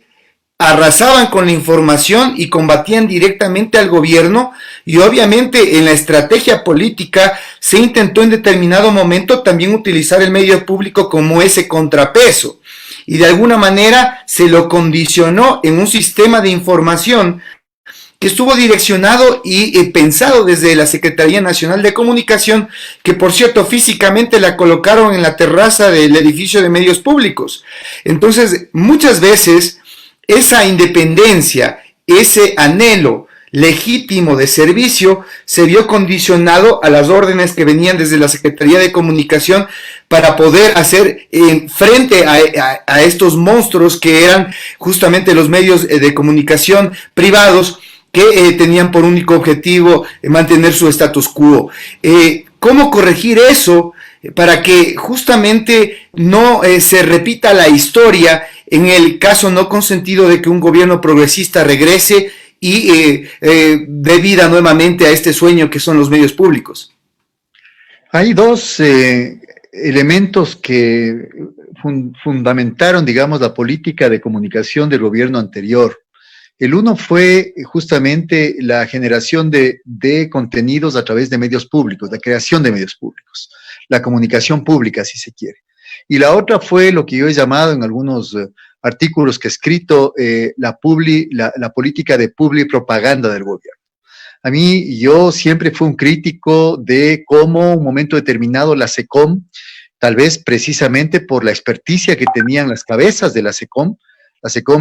arrasaban con la información y combatían directamente al gobierno, y obviamente en la estrategia política se intentó en determinado momento también utilizar el medio público como ese contrapeso, y de alguna manera se lo condicionó en un sistema de información que estuvo direccionado y pensado desde la Secretaría Nacional de Comunicación, que por cierto físicamente la colocaron en la terraza del edificio de medios públicos. Entonces, muchas veces esa independencia, ese anhelo legítimo de servicio se vio condicionado a las órdenes que venían desde la Secretaría de Comunicación para poder hacer frente a estos monstruos que eran justamente los medios de comunicación privados que tenían por único objetivo mantener su status quo. ¿Cómo corregir eso para que justamente no se repita la historia en el caso no consentido de que un gobierno progresista regrese y dé vida nuevamente a este sueño que son los medios públicos? Hay dos elementos que fundamentaron, digamos, la política de comunicación del gobierno anterior. El uno fue justamente la generación de contenidos a través de medios públicos, la creación de medios públicos, la comunicación pública, si se quiere. Y la otra fue lo que yo he llamado en algunos artículos que he escrito la política de publipropaganda del gobierno. A mí, yo siempre fui un crítico de cómo un momento determinado la SECOM, tal vez precisamente por la experticia que tenían las cabezas de la SECOM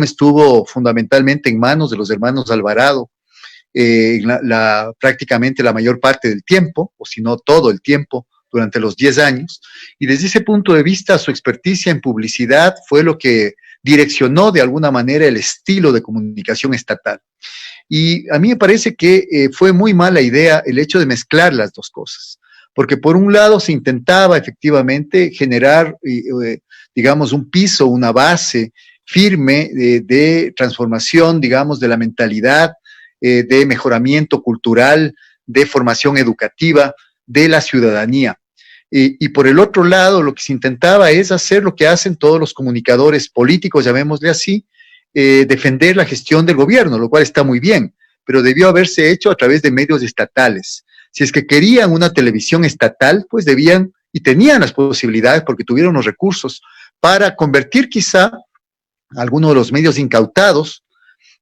estuvo fundamentalmente en manos de los hermanos Alvarado, prácticamente la mayor parte del tiempo, o si no todo el tiempo, durante los 10 años, y desde ese punto de vista su experticia en publicidad fue lo que direccionó de alguna manera el estilo de comunicación estatal. Y a mí me parece que fue muy mala idea el hecho de mezclar las dos cosas, porque por un lado se intentaba efectivamente generar, digamos, un piso, una base firme de transformación, digamos, de la mentalidad, de mejoramiento cultural, de formación educativa de la ciudadanía. Y por el otro lado, lo que se intentaba es hacer lo que hacen todos los comunicadores políticos, llamémosle así, defender la gestión del gobierno, lo cual está muy bien, pero debió haberse hecho a través de medios estatales. Si es que querían una televisión estatal, pues debían, y tenían las posibilidades, porque tuvieron los recursos, para convertir quizá algunos de los medios incautados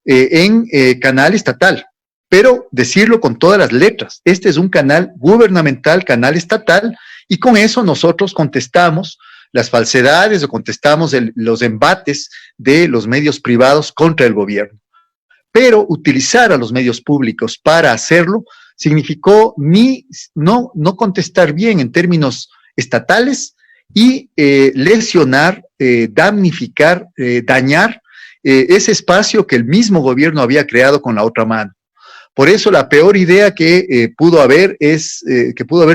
en canal estatal, pero decirlo con todas las letras. Este es un canal gubernamental, canal estatal, y con eso nosotros contestamos las falsedades o contestamos los embates de los medios privados contra el gobierno. Pero utilizar a los medios públicos para hacerlo significó no contestar bien en términos estatales y lesionar, damnificar, dañar ese espacio que el mismo gobierno había creado con la otra mano. Por eso la peor idea que pudo haber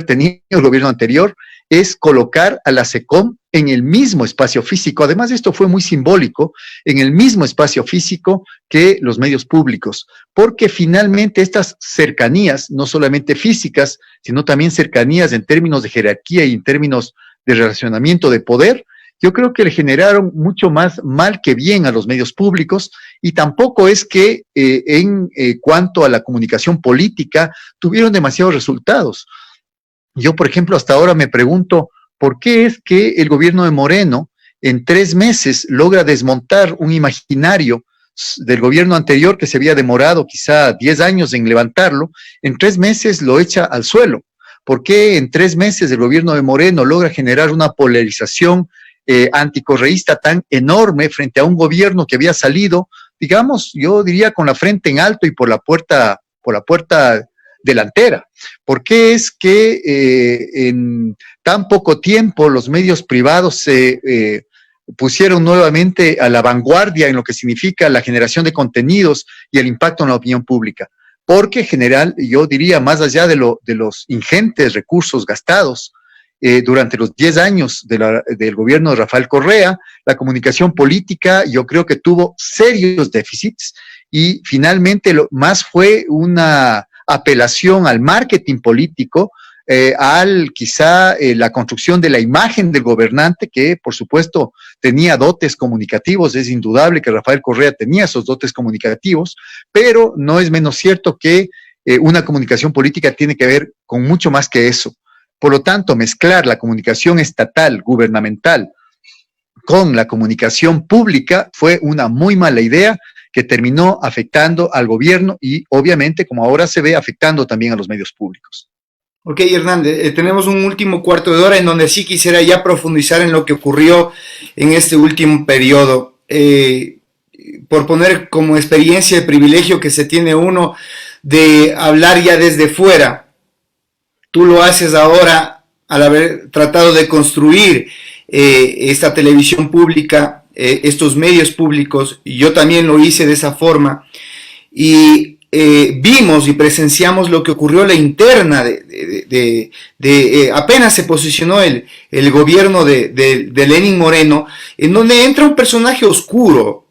tenido el gobierno anterior es colocar a la SECOM en el mismo espacio físico. Además, esto fue muy simbólico, en el mismo espacio físico que los medios públicos, porque finalmente estas cercanías, no solamente físicas, sino también cercanías en términos de jerarquía y en términos de relacionamiento de poder, yo creo que le generaron mucho más mal que bien a los medios públicos, y tampoco es que en cuanto a la comunicación política tuvieron demasiados resultados. Yo, por ejemplo, hasta ahora me pregunto, ¿por qué es que el gobierno de Moreno en 3 meses logra desmontar un imaginario del gobierno anterior que se había demorado quizá 10 años en levantarlo? En 3 meses lo echa al suelo. ¿Por qué en 3 meses el gobierno de Moreno logra generar una polarización anticorreísta tan enorme frente a un gobierno que había salido, digamos, yo diría con la frente en alto y por la puerta delantera? ¿Por qué es que en tan poco tiempo los medios privados se pusieron nuevamente a la vanguardia en lo que significa la generación de contenidos y el impacto en la opinión pública? Porque en general, yo diría, más allá de los ingentes recursos gastados durante los 10 años del gobierno de Rafael Correa, la comunicación política yo creo que tuvo serios déficits, y finalmente lo más fue una apelación al marketing político, quizá la construcción de la imagen del gobernante, que por supuesto tenía dotes comunicativos. Es indudable que Rafael Correa tenía esos dotes comunicativos, pero no es menos cierto que una comunicación política tiene que ver con mucho más que eso. Por lo tanto, mezclar la comunicación estatal, gubernamental, con la comunicación pública fue una muy mala idea que terminó afectando al gobierno y, obviamente, como ahora se ve, afectando también a los medios públicos. Ok, Hernández, tenemos un último cuarto de hora en donde sí quisiera ya profundizar en lo que ocurrió en este último periodo. Por poner como experiencia el privilegio que se tiene uno de hablar ya desde fuera. Tú lo haces ahora al haber tratado de construir esta televisión pública, estos medios públicos, y yo también lo hice de esa forma, y vimos y presenciamos lo que ocurrió en la interna apenas se posicionó el gobierno de Lenín Moreno, en donde entra un personaje oscuro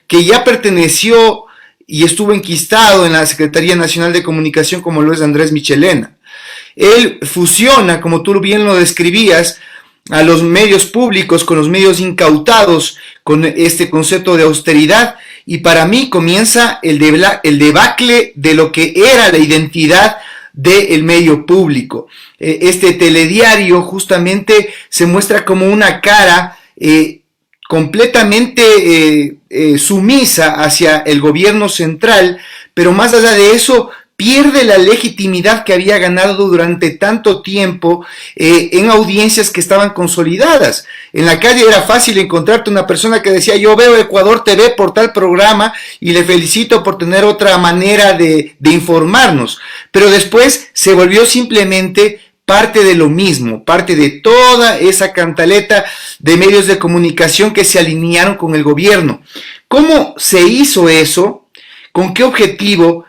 que ya perteneció y estuvo enquistado en la Secretaría Nacional de Comunicación, como lo es Andrés Michelena. Él fusiona, como tú bien lo describías, a los medios públicos con los medios incautados, con este concepto de austeridad, y para mí comienza el debacle de lo que era la identidad del medio público. Este telediario justamente se muestra como una cara completamente sumisa hacia el gobierno central, pero más allá de eso pierde la legitimidad que había ganado durante tanto tiempo en audiencias que estaban consolidadas. En la calle era fácil encontrarte una persona que decía: yo veo Ecuador TV por tal programa y le felicito por tener otra manera de informarnos. Pero después se volvió simplemente parte de lo mismo, parte de toda esa cantaleta de medios de comunicación que se alinearon con el gobierno. ¿Cómo se hizo eso? ¿Con qué objetivo?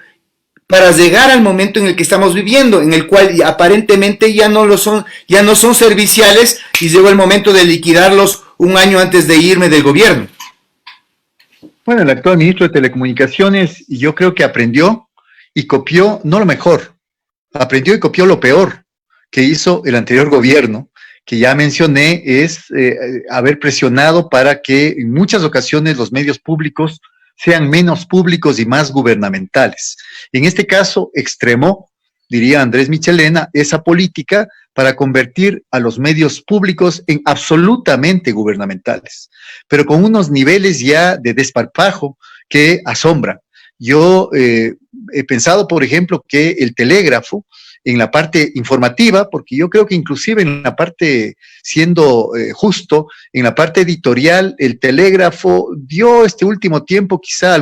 Para llegar al momento en el que estamos viviendo, en el cual aparentemente ya no son serviciales, y llegó el momento de liquidarlos un año antes de irme del gobierno. Bueno, el actual ministro de Telecomunicaciones, yo creo que aprendió y copió no lo mejor, aprendió y copió lo peor que hizo el anterior gobierno, que ya mencioné, es haber presionado para que en muchas ocasiones los medios públicos sean menos públicos y más gubernamentales. En este caso, extremó, diría Andrés Michelena, esa política para convertir a los medios públicos en absolutamente gubernamentales, pero con unos niveles ya de desparpajo que asombran. Yo he pensado, por ejemplo, que el telégrafo, en la parte informativa, porque yo creo que inclusive en la parte, siendo justo, en la parte editorial, el telégrafo dio este último tiempo quizá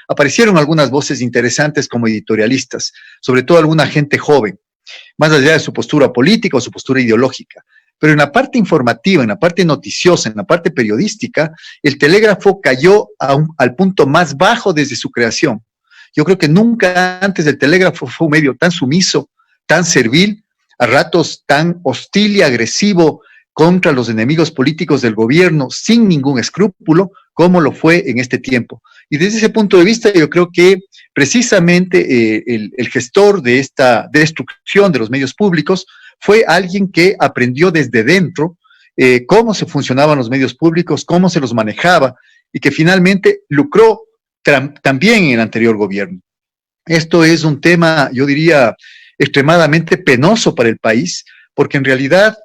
aparecieron algunas voces interesantes como editorialistas, sobre todo alguna gente joven, más allá de su postura política o su postura ideológica. Pero en la parte informativa, en la parte noticiosa, en la parte periodística, el telégrafo cayó al punto más bajo desde su creación. Yo creo que nunca antes el telégrafo fue un medio tan sumiso, tan servil, a ratos tan hostil y agresivo contra los enemigos políticos del gobierno, sin ningún escrúpulo, como lo fue en este tiempo. Y desde ese punto de vista, yo creo que precisamente el gestor de esta destrucción de los medios públicos fue alguien que aprendió desde dentro cómo se funcionaban los medios públicos, cómo se los manejaba, y que finalmente lucró también en el anterior gobierno. Esto es un tema, yo diría, extremadamente penoso para el país, porque en realidad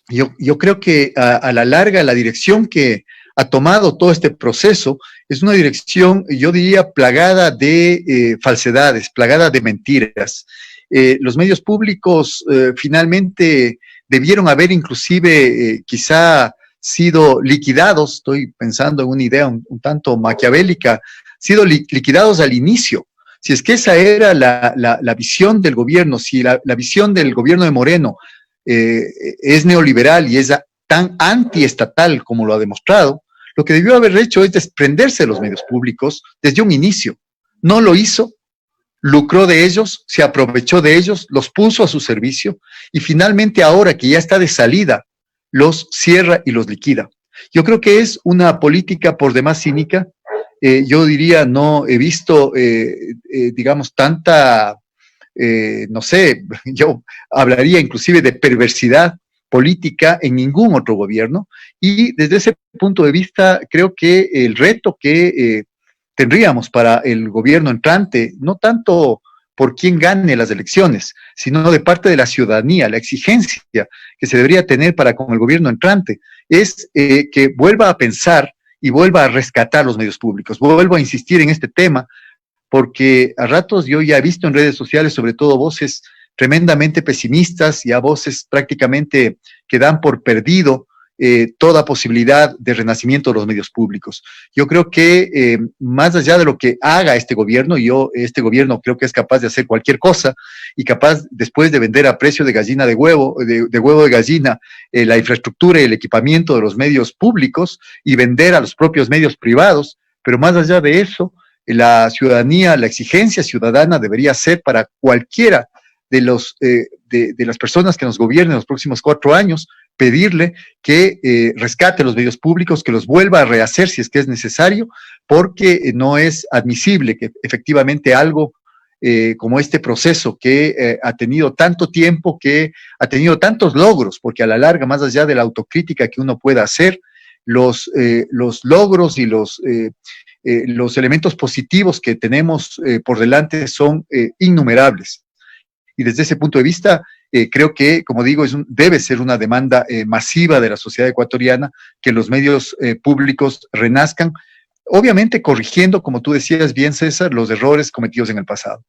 yo creo que a la larga la dirección que ha tomado todo este proceso es una dirección, yo diría, plagada de falsedades, plagada de mentiras. Los medios públicos finalmente debieron haber inclusive quizá sido liquidados, estoy pensando en una idea un tanto maquiavélica, sido liquidados al inicio. Si es que esa era la visión del gobierno, si la visión del gobierno de Moreno es neoliberal y es tan antiestatal como lo ha demostrado, lo que debió haber hecho es desprenderse de los medios públicos desde un inicio. No lo hizo, lucró de ellos, se aprovechó de ellos, los puso a su servicio y finalmente ahora que ya está de salida, los cierra y los liquida. Yo creo que es una política por demás cínica. Yo diría, no he visto, digamos, tanta, no sé, yo hablaría inclusive de perversidad política en ningún otro gobierno. Y desde ese punto de vista, creo que el reto que tendríamos para el gobierno entrante, no tanto por quién gane las elecciones, sino de parte de la ciudadanía, la exigencia que se debería tener para con el gobierno entrante, es que vuelva a pensar y vuelva a rescatar los medios públicos. Vuelvo a insistir en este tema, porque a ratos yo ya he visto en redes sociales, sobre todo voces tremendamente pesimistas, ya voces prácticamente que dan por perdido toda posibilidad de renacimiento de los medios públicos. Yo creo que más allá de lo que haga este gobierno, este gobierno creo que es capaz de hacer cualquier cosa y capaz después de vender a precio de gallina de huevo, de huevo de gallina, la infraestructura y el equipamiento de los medios públicos y vender a los propios medios privados, pero más allá de eso, la ciudadanía, la exigencia ciudadana debería ser para cualquiera de las personas que nos gobiernen los próximos 4 años, pedirle que rescate los medios públicos, que los vuelva a rehacer si es que es necesario, porque no es admisible que efectivamente algo como este proceso que ha tenido tanto tiempo, que ha tenido tantos logros, porque a la larga, más allá de la autocrítica que uno pueda hacer, los logros y los elementos positivos que tenemos por delante son innumerables. Y desde ese punto de vista, creo que, como digo, debe ser una demanda masiva de la sociedad ecuatoriana que los medios públicos renazcan, obviamente corrigiendo, como tú decías bien, César, los errores cometidos en el pasado.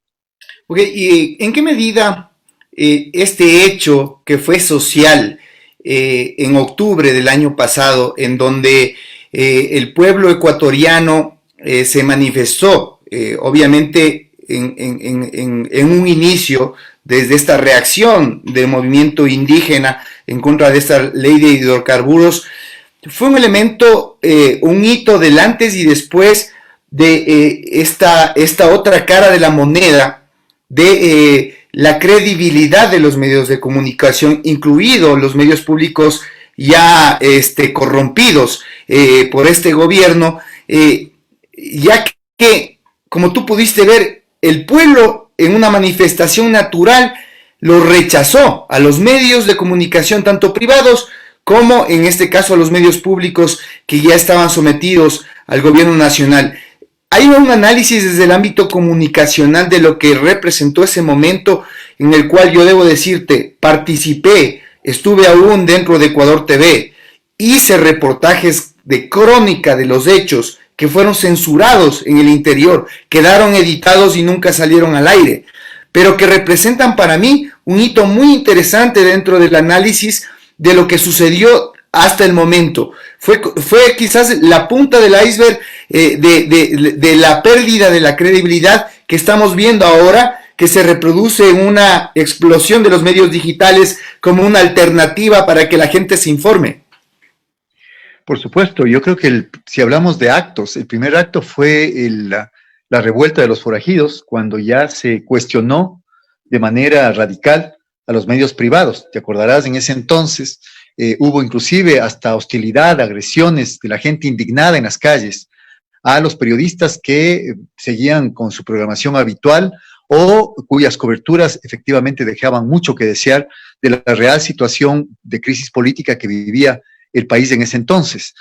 Ok, ¿y en qué medida este hecho que fue social en octubre del año pasado, en donde el pueblo ecuatoriano se manifestó, obviamente en un inicio, desde esta reacción del movimiento indígena en contra de esta ley de hidrocarburos, fue un elemento, un hito del antes y después de esta otra cara de la moneda, de la credibilidad de los medios de comunicación, incluidos los medios públicos ya corrompidos por este gobierno, ya que, como tú pudiste ver, el pueblo en una manifestación natural lo rechazó a los medios de comunicación, tanto privados como en este caso a los medios públicos que ya estaban sometidos al gobierno nacional. Hay un análisis desde el ámbito comunicacional de lo que representó ese momento en el cual yo debo decirte, participé, estuve aún dentro de Ecuador TV, hice reportajes de crónica de los hechos que fueron censurados en el interior, quedaron editados y nunca salieron al aire, pero que representan para mí un hito muy interesante dentro del análisis de lo que sucedió hasta el momento. Fue quizás la punta del iceberg de la pérdida de la credibilidad que estamos viendo ahora, que se reproduce en una explosión de los medios digitales como una alternativa para que la gente se informe. Por supuesto, yo creo que si hablamos de actos, el primer acto fue la revuelta de los forajidos, cuando ya se cuestionó de manera radical a los medios privados. Te acordarás, en ese entonces hubo inclusive hasta hostilidad, agresiones de la gente indignada en las calles a los periodistas que seguían con su programación habitual o cuyas coberturas efectivamente dejaban mucho que desear de la real situación de crisis política que vivía el país en ese entonces.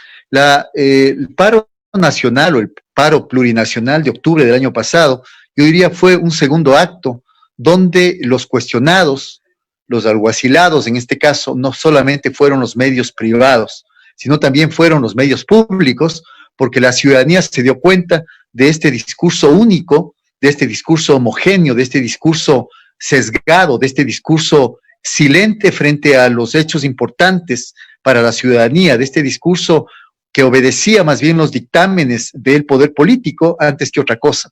El paro nacional o el paro plurinacional de octubre del año pasado, yo diría fue un segundo acto donde los cuestionados, los alguacilados en este caso, no solamente fueron los medios privados, sino también fueron los medios públicos, porque la ciudadanía se dio cuenta de este discurso único, de este discurso homogéneo, de este discurso sesgado, de este discurso silente frente a los hechos importantes para la ciudadanía, de este discurso que obedecía más bien los dictámenes del poder político antes que otra cosa.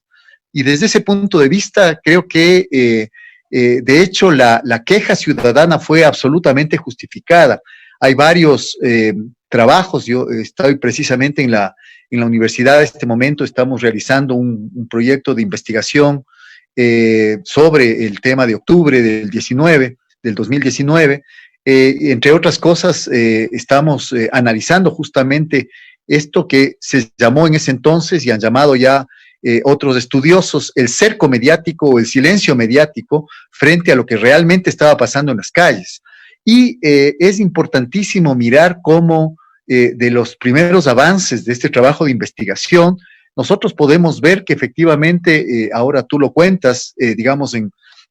Y desde ese punto de vista, creo que, de hecho, la queja ciudadana fue absolutamente justificada. Hay varios trabajos, yo estoy precisamente en la universidad en este momento, estamos realizando un proyecto de investigación sobre el tema de octubre del 2019, entre otras cosas, estamos analizando justamente esto que se llamó en ese entonces y han llamado ya otros estudiosos el cerco mediático o el silencio mediático frente a lo que realmente estaba pasando en las calles. Y es importantísimo mirar cómo de los primeros avances de este trabajo de investigación, nosotros podemos ver que efectivamente, ahora tú lo cuentas, digamos,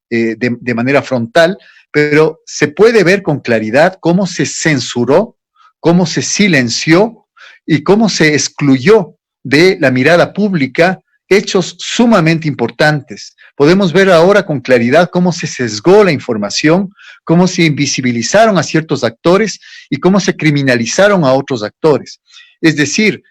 de manera frontal, pero se puede ver con claridad cómo se censuró, cómo se silenció y cómo se excluyó de la mirada pública hechos sumamente importantes. Podemos ver ahora con claridad cómo se sesgó la información, cómo se invisibilizaron a ciertos actores y cómo se criminalizaron a otros actores. Es decir,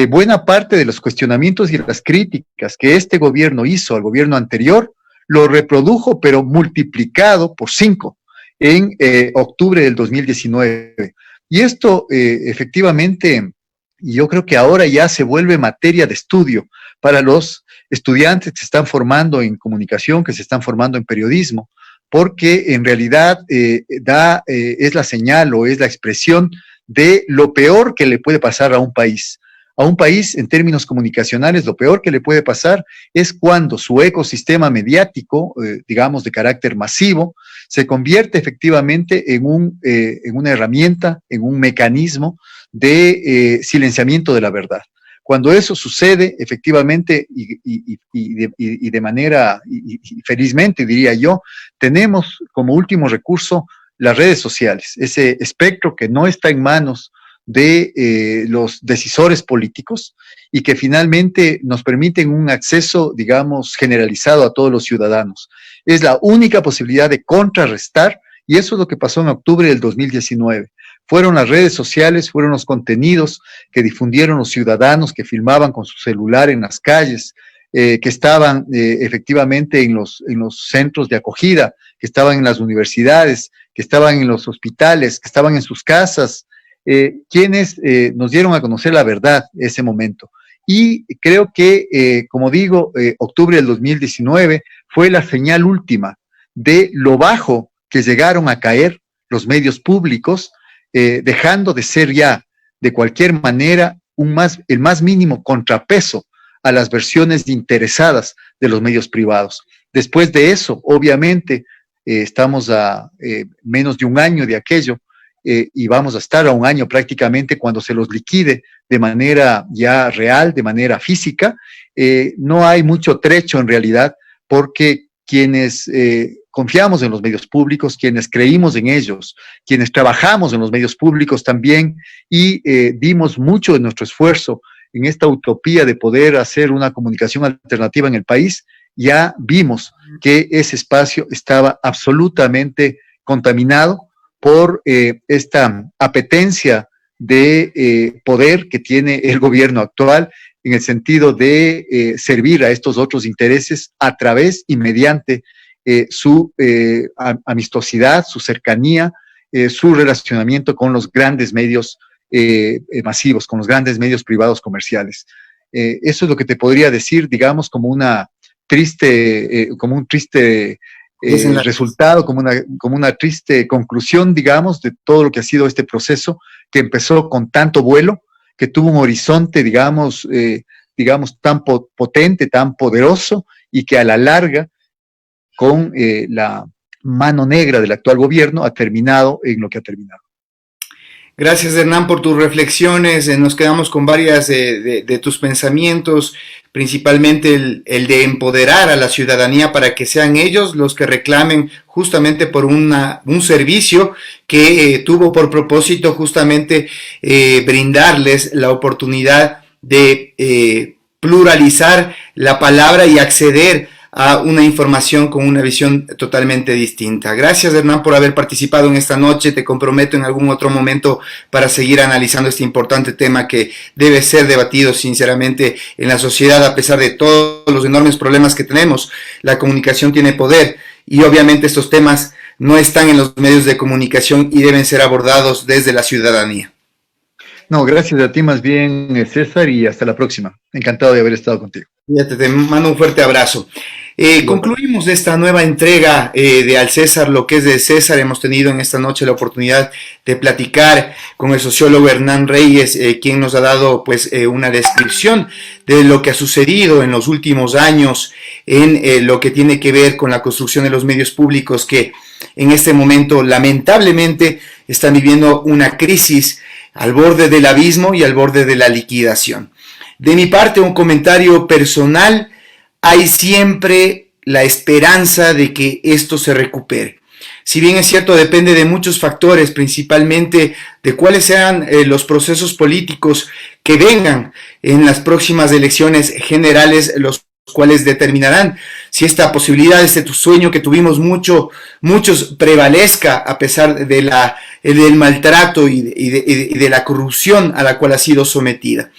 buena parte de los cuestionamientos y las críticas que este gobierno hizo al gobierno anterior lo reprodujo, pero multiplicado por 5 en octubre del 2019. Y esto efectivamente, yo creo que ahora ya se vuelve materia de estudio para los estudiantes que se están formando en comunicación, que se están formando en periodismo, porque en realidad es la señal o es la expresión de lo peor que le puede pasar a un país. A un país, en términos comunicacionales, lo peor que le puede pasar es cuando su ecosistema mediático, digamos de carácter masivo, se convierte efectivamente en una herramienta, en un mecanismo de silenciamiento de la verdad. Cuando eso sucede, efectivamente, y de manera, y felizmente diría yo, tenemos como último recurso las redes sociales, ese espectro que no está en manos de los decisores políticos y que finalmente nos permiten un acceso, digamos, generalizado a todos los ciudadanos. Es la única posibilidad de contrarrestar, y eso es lo que pasó en octubre del 2019. Fueron las redes sociales, fueron los contenidos que difundieron los ciudadanos que filmaban con su celular en las calles, que estaban efectivamente en los centros de acogida, que estaban en las universidades, que estaban en los hospitales, que estaban en sus casas, quienes nos dieron a conocer la verdad ese momento. Y creo que, como digo, octubre del 2019 fue la señal última de lo bajo que llegaron a caer los medios públicos, dejando de ser ya, de cualquier manera, el más mínimo contrapeso a las versiones interesadas de los medios privados. Después de eso, obviamente, estamos a menos de un año de aquello, y vamos a estar a un año prácticamente cuando se los liquide de manera ya real, de manera física. No hay mucho trecho en realidad, porque quienes confiamos en los medios públicos, quienes creímos en ellos, quienes trabajamos en los medios públicos también y dimos mucho de nuestro esfuerzo en esta utopía de poder hacer una comunicación alternativa en el país, ya vimos que ese espacio estaba absolutamente contaminado por esta apetencia de poder que tiene el gobierno actual en el sentido de servir a estos otros intereses a través y mediante su amistosidad, su cercanía, su relacionamiento con los grandes medios masivos, con los grandes medios privados comerciales. Eso es lo que te podría decir, digamos, como un triste resultado, como una triste conclusión, digamos, de todo lo que ha sido este proceso que empezó con tanto vuelo, que tuvo un horizonte, digamos, tan potente, tan poderoso, y que a la larga, con la mano negra del actual gobierno, ha terminado en lo que ha terminado. Gracias, Hernán, por tus reflexiones. Nos quedamos con varias de tus pensamientos, principalmente el de empoderar a la ciudadanía para que sean ellos los que reclamen justamente por un servicio que tuvo por propósito justamente brindarles la oportunidad de pluralizar la palabra y acceder a una información con una visión totalmente distinta. Gracias, Hernán, por haber participado en esta noche. Te comprometo en algún otro momento para seguir analizando este importante tema que debe ser debatido sinceramente en la sociedad, a pesar de todos los enormes problemas que tenemos. La comunicación tiene poder y obviamente estos temas no están en los medios de comunicación y deben ser abordados desde la ciudadanía. No, gracias a ti más bien, César, y hasta la próxima. Encantado de haber estado contigo. Fíjate, te mando un fuerte abrazo. Concluimos esta nueva entrega de Al César lo que es de César. Hemos tenido en esta noche la oportunidad de platicar con el sociólogo Hernán Reyes, quien nos ha dado pues una descripción de lo que ha sucedido en los últimos años en lo que tiene que ver con la construcción de los medios públicos, que en este momento lamentablemente están viviendo una crisis al borde del abismo y al borde de la liquidación. De mi parte, un comentario personal: hay siempre la esperanza de que esto se recupere. Si bien es cierto, depende de muchos factores, principalmente de cuáles sean los procesos políticos que vengan en las próximas elecciones generales, los cuales determinarán si esta posibilidad, este sueño que tuvimos muchos prevalezca a pesar del maltrato y de la corrupción a la cual ha sido sometida.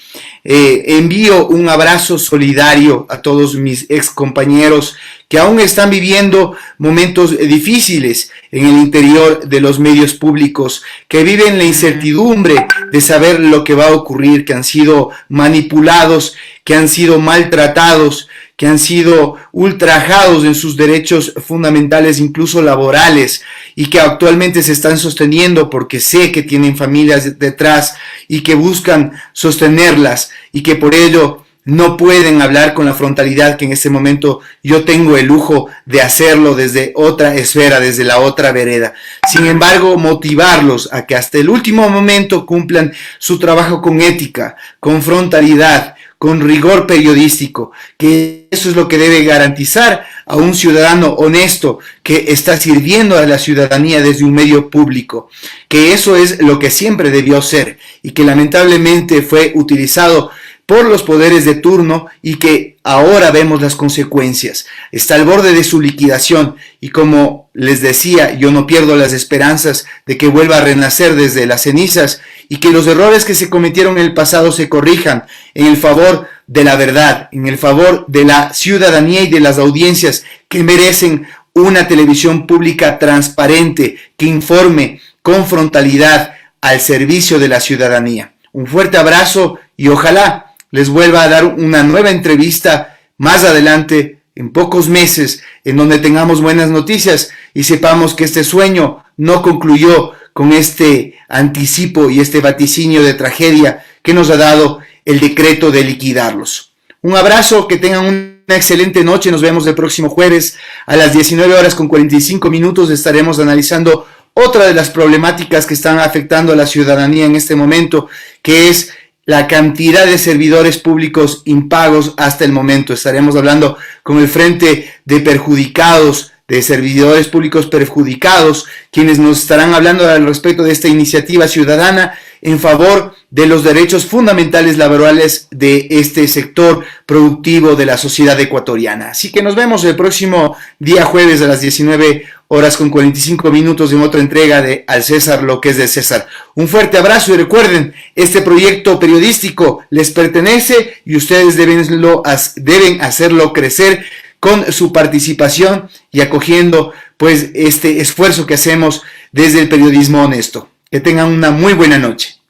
Envío un abrazo solidario a todos mis ex compañeros que aún están viviendo momentos difíciles en el interior de los medios públicos, que viven la incertidumbre de saber lo que va a ocurrir, que han sido manipulados, que han sido maltratados, que han sido ultrajados en sus derechos fundamentales, incluso laborales, y que actualmente se están sosteniendo porque sé que tienen familias detrás y que buscan sostenerlas y que por ello no pueden hablar con la frontalidad que en este momento yo tengo el lujo de hacerlo desde otra esfera, desde la otra vereda. Sin embargo, motivarlos a que hasta el último momento cumplan su trabajo con ética, con frontalidad, con rigor periodístico, que eso es lo que debe garantizar a un ciudadano honesto que está sirviendo a la ciudadanía desde un medio público, que eso es lo que siempre debió ser y que lamentablemente fue utilizado por los poderes de turno y que ahora vemos las consecuencias. Está al borde de su liquidación y como les decía, yo no pierdo las esperanzas de que vuelva a renacer desde las cenizas y que los errores que se cometieron en el pasado se corrijan en el favor de la verdad, en el favor de la ciudadanía y de las audiencias que merecen una televisión pública transparente, que informe con frontalidad al servicio de la ciudadanía. Un fuerte abrazo y ojalá les vuelva a dar una nueva entrevista más adelante, en pocos meses, en donde tengamos buenas noticias y sepamos que este sueño no concluyó con este anticipo y este vaticinio de tragedia que nos ha dado el decreto de liquidarlos. Un abrazo, que tengan una excelente noche, nos vemos el próximo jueves a las 19:45. Estaremos analizando otra de las problemáticas que están afectando a la ciudadanía en este momento, que es la cantidad de servidores públicos impagos hasta el momento. Estaremos hablando con el Frente de Perjudicados, de Servidores Públicos Perjudicados, quienes nos estarán hablando al respecto de esta iniciativa ciudadana en favor de los derechos fundamentales laborales de este sector productivo de la sociedad ecuatoriana. Así que nos vemos el próximo día jueves a las 19:45 en otra entrega de Al César lo que es del César. Un fuerte abrazo y recuerden, este proyecto periodístico les pertenece y ustedes deben hacerlo crecer con su participación y acogiendo pues este esfuerzo que hacemos desde el periodismo honesto. Que tengan una muy buena noche.